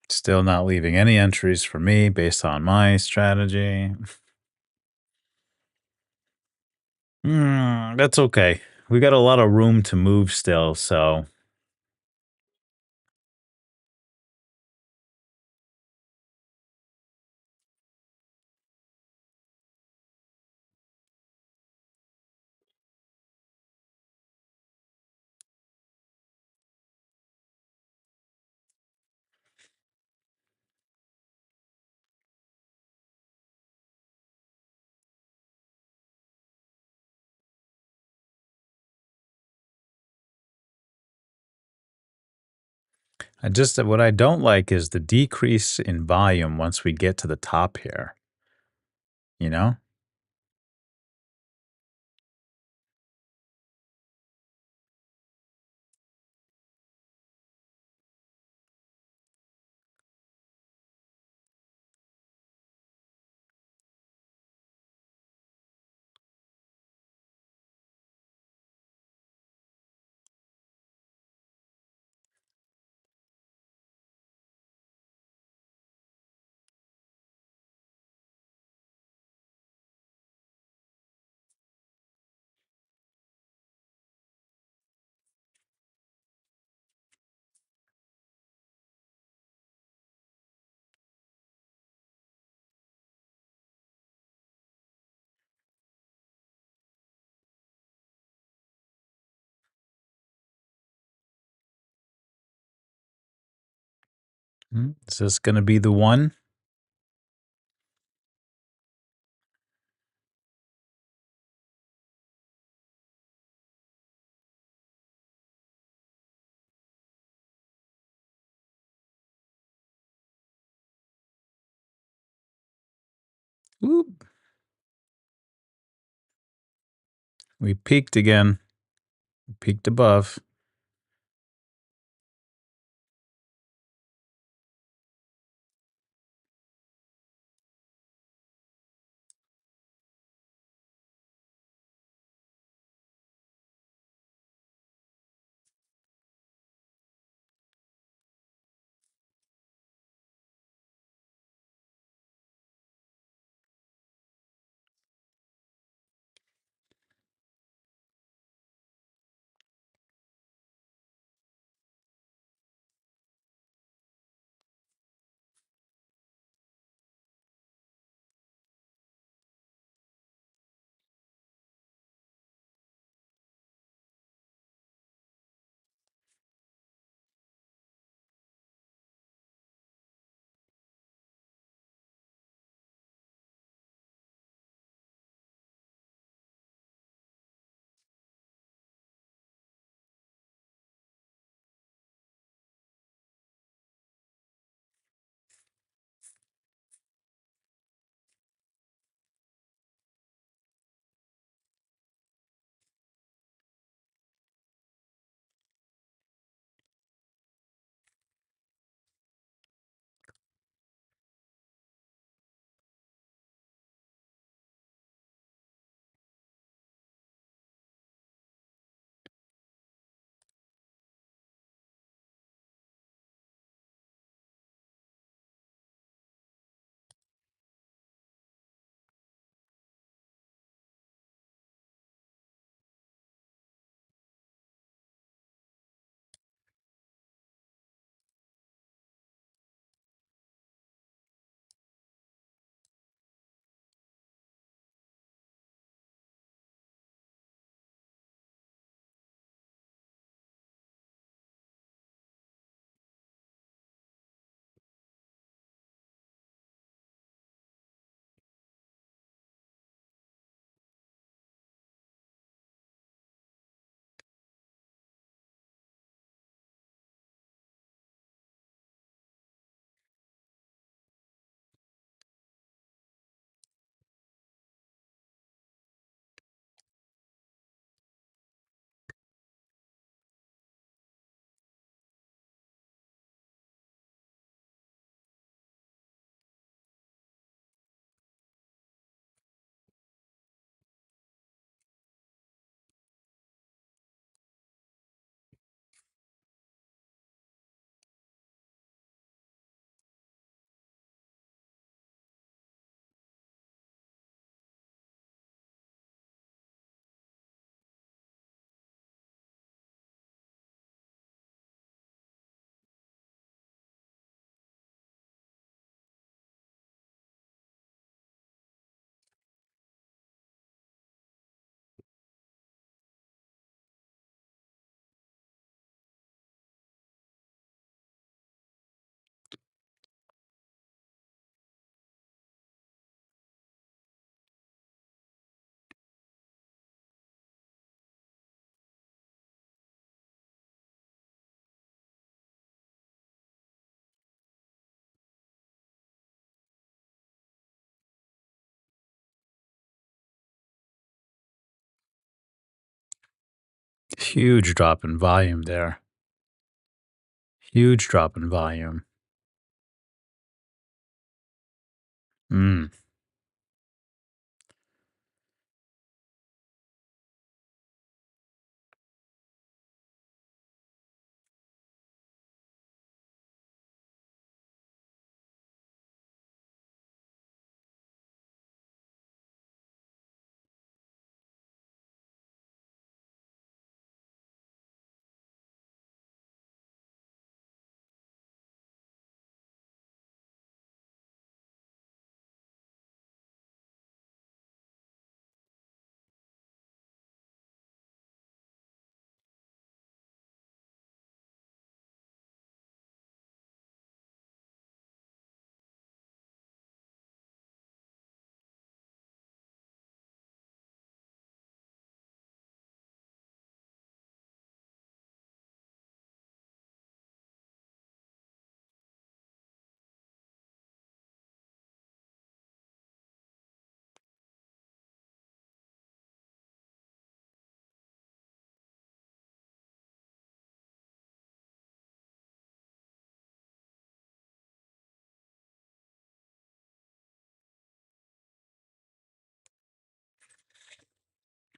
Still not leaving any entries for me based on my strategy. That's okay. We got a lot of room to move still, so what I don't like is the decrease in volume once we get to the top here, you know? Is this going to be the one? Oop. We peaked again. Peaked above. Huge drop in volume there. Huge drop in volume. Mm.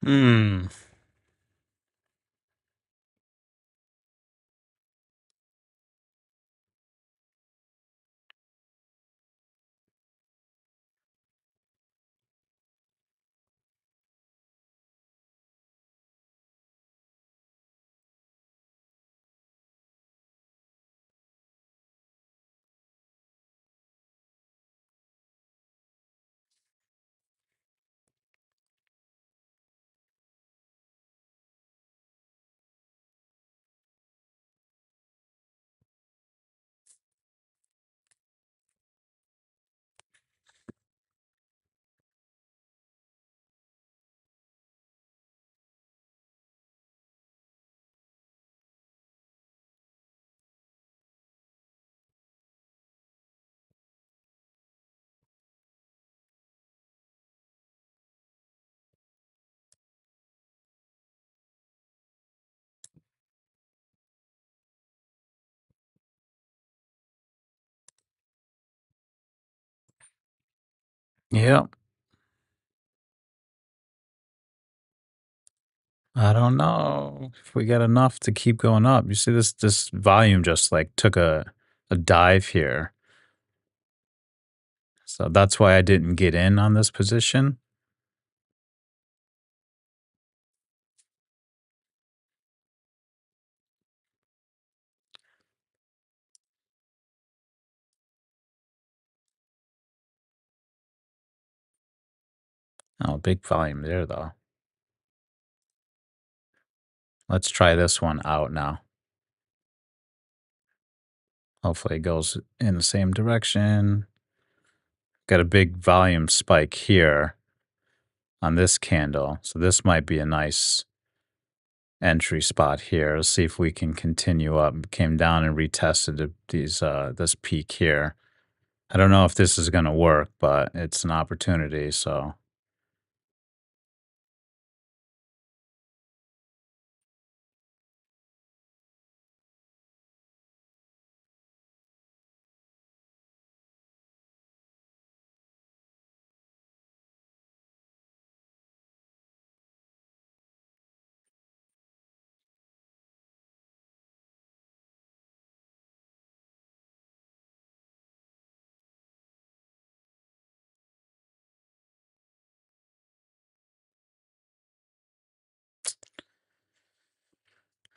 Mm. Yeah. I don't know if we got enough to keep going up. You see this volume just like took a dive here. So that's why I didn't get in on this position. Oh, big volume there though. Let's try this one out now. Hopefully it goes in the same direction. Got a big volume spike here on this candle. So this might be a nice entry spot here. Let's see if we can continue up. Came down and retested this peak here. I don't know if this is going to work, but it's an opportunity. So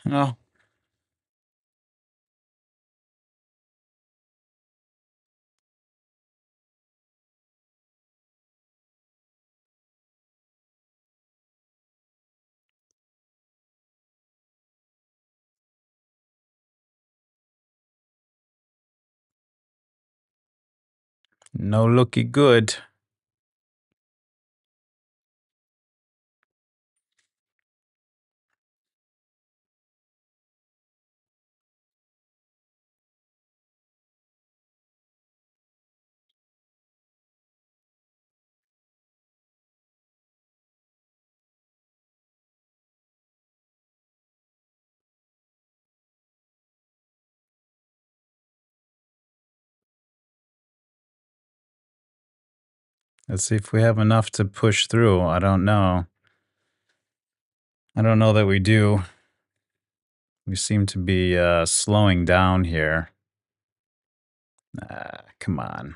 no, no looky good. Let's see if we have enough to push through. I don't know. I don't know that we do. We seem to be slowing down here. Come on.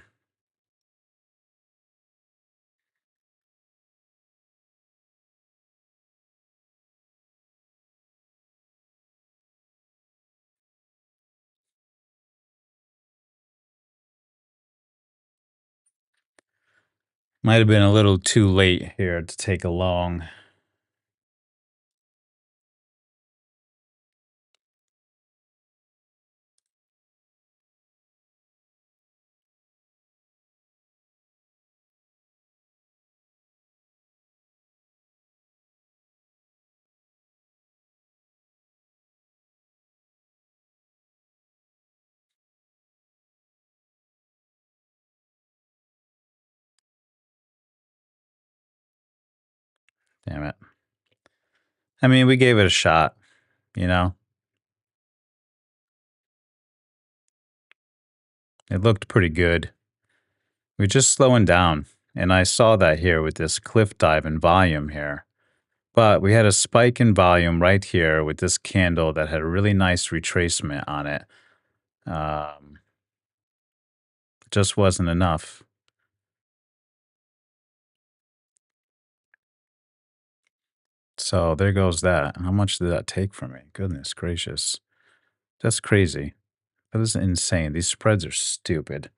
Might have been a little too late here to take a long. Damn it. I mean, we gave it a shot, you know? It looked pretty good. We're just slowing down. And I saw that here with this cliff dive in volume here. But we had a spike in volume right here with this candle that had a really nice retracement on it. Um, just wasn't enough. So there goes that. How much did that take from me? Goodness gracious. That's crazy. That is insane. These spreads are stupid.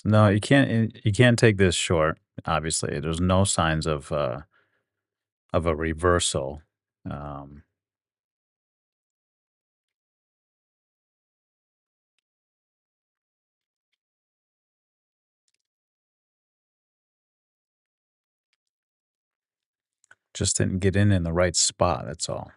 No, you can't take this short, obviously. There's no signs of a reversal. Um, just didn't get in the right spot, that's all.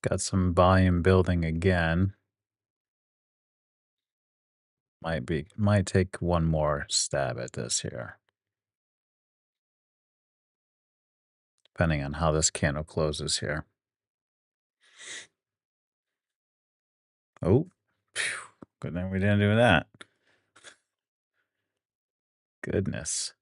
Got some volume building again. Might take one more stab at this here, depending on how this candle closes here. Oh, phew, good thing we didn't do that. Goodness.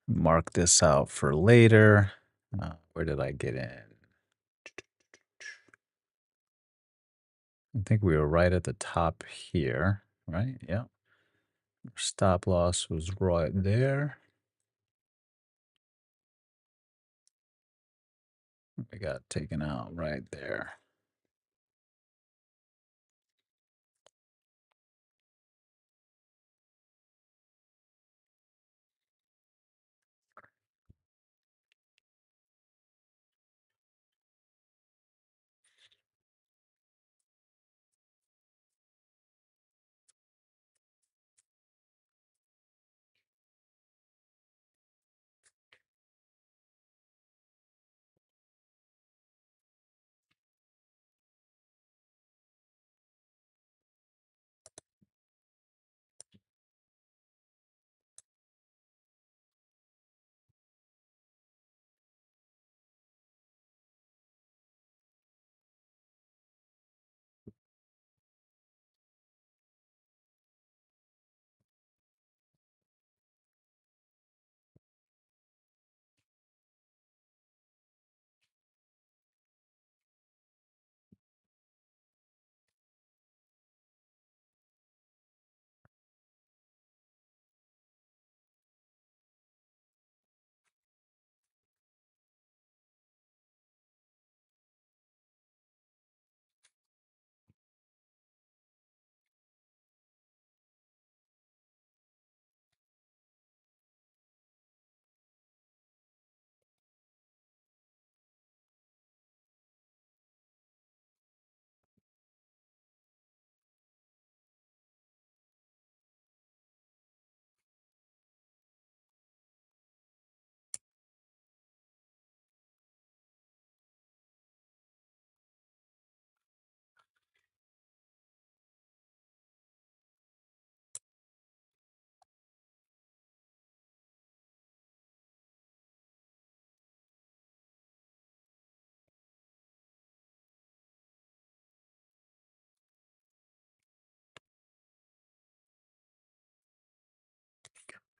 Mark this out for later. Where did I get in? I think we were right at the top here, right? Yeah. Stop loss was right there. We got taken out right there.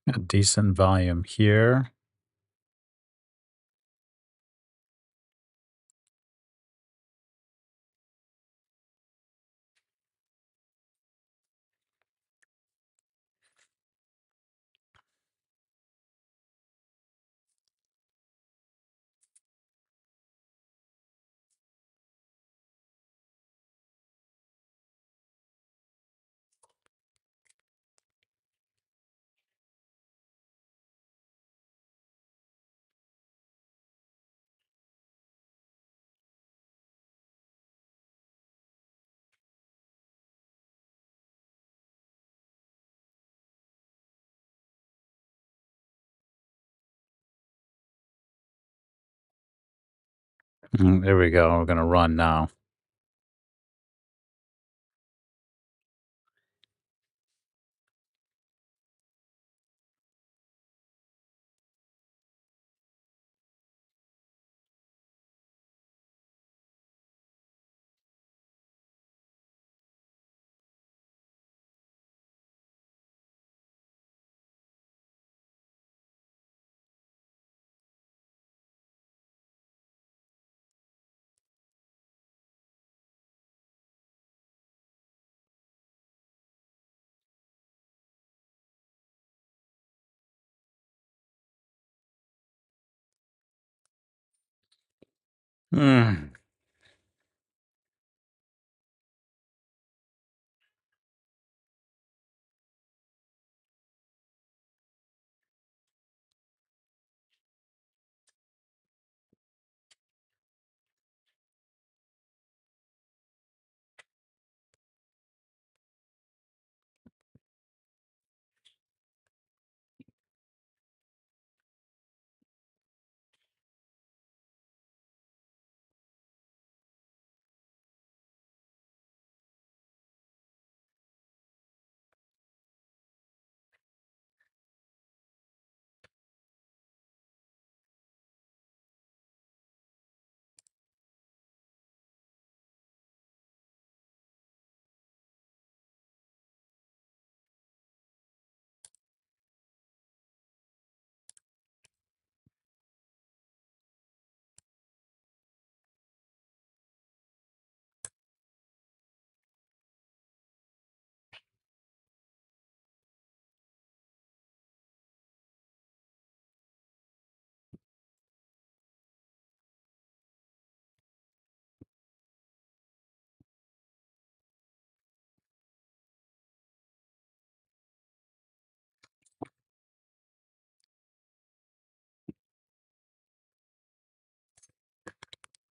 A decent volume here. There we go. We're going to run now. Mm.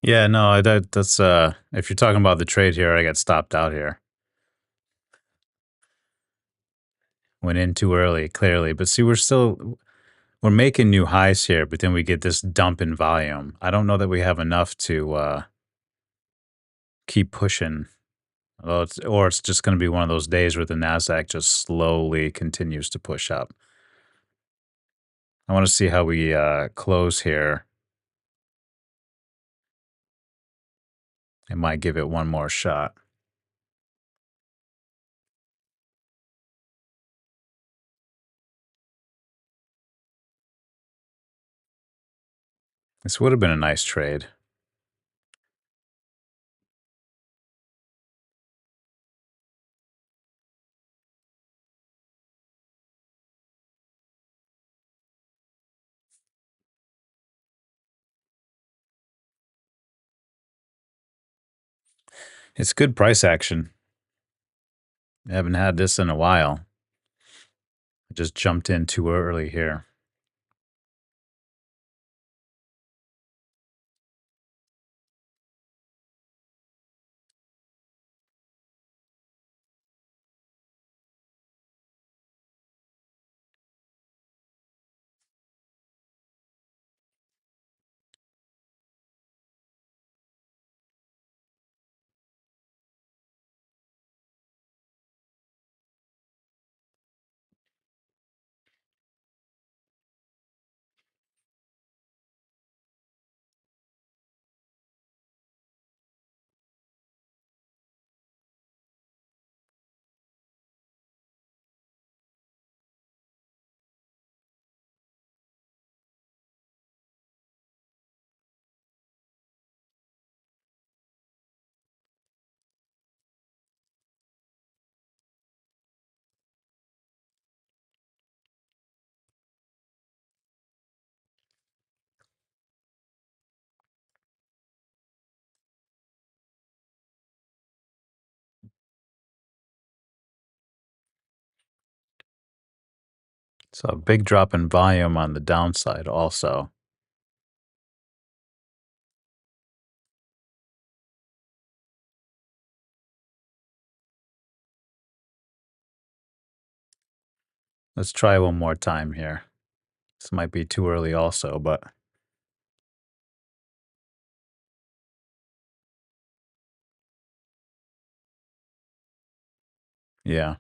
Yeah, no, that's if you're talking about the trade here, I got stopped out here. Went in too early, clearly. But see, we're making new highs here, but then we get this dump in volume. I don't know that we have enough to keep pushing. Or it's just going to be one of those days where the Nasdaq just slowly continues to push up. I want to see how we close here. I might give it one more shot. This would have been a nice trade. It's good price action. I haven't had this in a while. I just jumped in too early here. So a big drop in volume on the downside also. Let's try one more time here. This might be too early also, but yeah.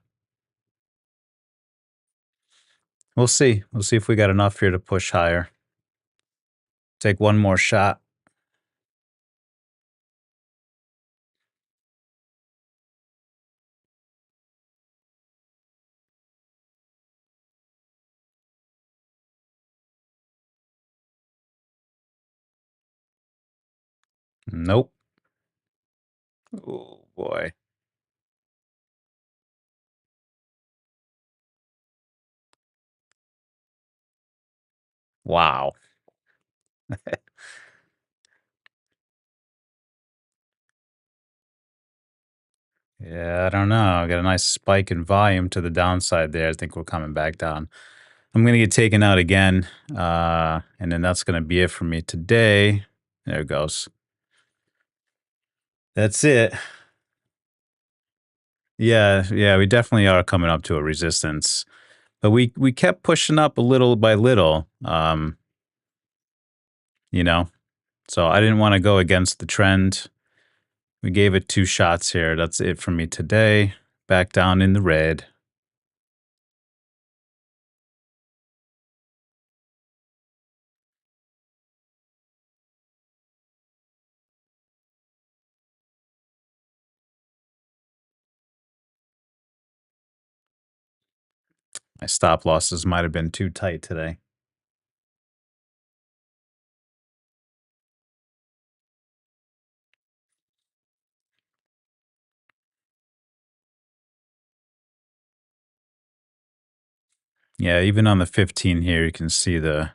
We'll see. We'll see if we got enough here to push higher. Take one more shot. Nope. Oh boy. Wow. Yeah, I don't know. I got a nice spike in volume to the downside there. I think we're coming back down. I'm gonna get taken out again. And then that's gonna be it for me today. There it goes. That's it. Yeah, yeah, we definitely are coming up to a resistance. But we kept pushing up a little by little. You know. So I didn't want to go against the trend. We gave it two shots here. That's it for me today. Back down in the red. My stop losses might have been too tight today. Yeah, even on the 15 here, you can see the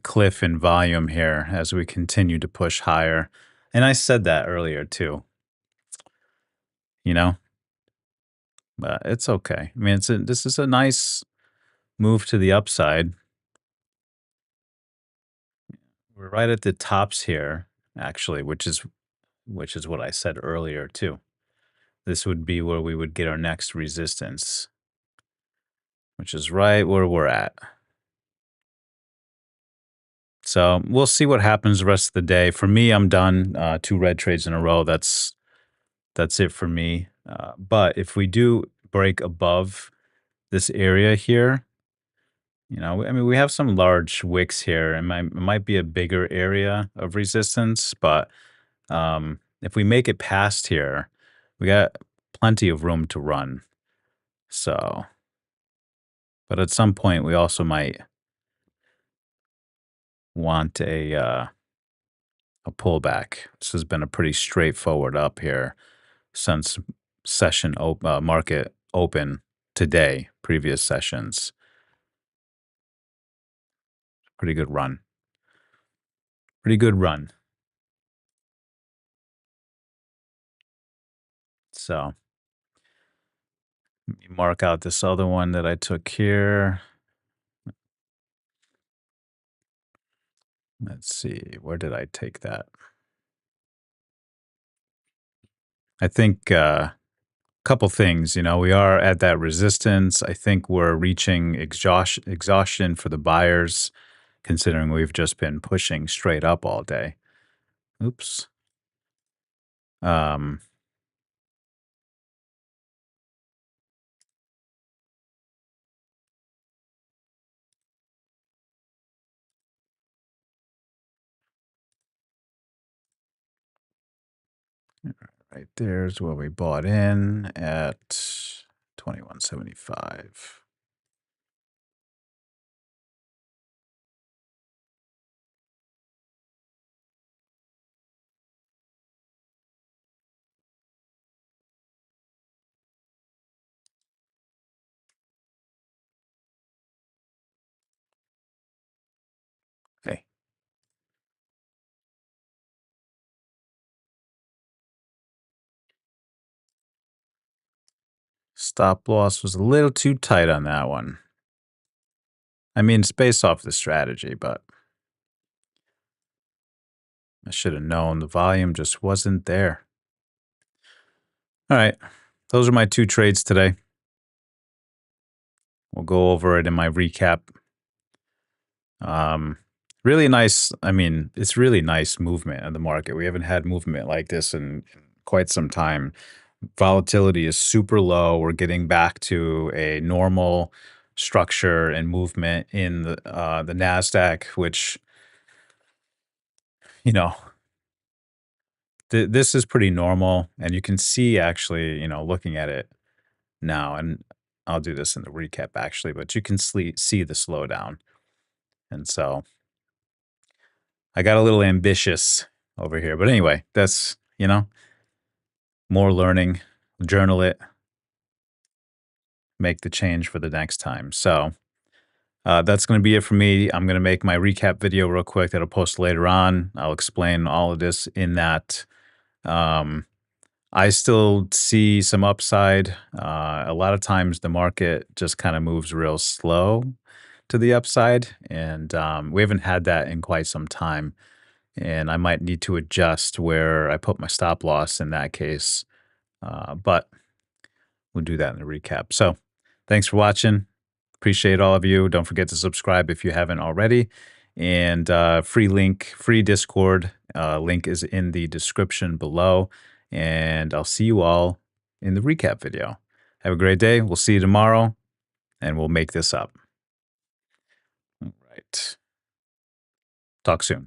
cliff in volume here as we continue to push higher. And I said that earlier too, you know, but it's okay. I mean, this is a nice move to the upside. We're right at the tops here, actually, which is what I said earlier too. This would be where we would get our next resistance, which is right where we're at. So we'll see what happens the rest of the day. For me, I'm done. Two red trades in a row. That's it for me. But if we do break above this area here, I mean, we have some large wicks here. It might be a bigger area of resistance, but if we make it past here, we got plenty of room to run. So, but at some point, we also might want a pullback. This has been a pretty straightforward up here since market open today. Previous sessions, pretty good run. Pretty good run. So let me mark out this other one that I took here. Let's see, where did I take that? I think couple things. We are at that resistance. I think we're reaching exhaustion for the buyers, considering we've just been pushing straight up all day. Oops. Um, right there's where we bought in at 21.75. Okay. Stop loss was a little too tight on that one. I mean, it's based off the strategy, but I should have known the volume just wasn't there. All right. Those are my two trades today. We'll go over it in my recap. Um, really nice. I mean, it's really nice movement in the market. We haven't had movement like this in quite some time. Volatility is super low. We're getting back to a normal structure and movement in the Nasdaq, which you know this is pretty normal, and you can see actually, looking at it now, and I'll do this in the recap actually, but you can see the slowdown, and so I got a little ambitious over here. But anyway, that's, more learning, journal it, make the change for the next time. So that's going to be it for me. I'm going to make my recap video real quick that I'll post later on. I'll explain all of this in that. Um, I still see some upside. A lot of times the market just kind of moves real slow to the upside, and we haven't had that in quite some time. And I might need to adjust where I put my stop loss in that case. But we'll do that in the recap. So thanks for watching. Appreciate all of you. Don't forget to subscribe if you haven't already. And free Discord link is in the description below. And I'll see you all in the recap video. Have a great day. We'll see you tomorrow, and we'll make this up. All right. Talk soon.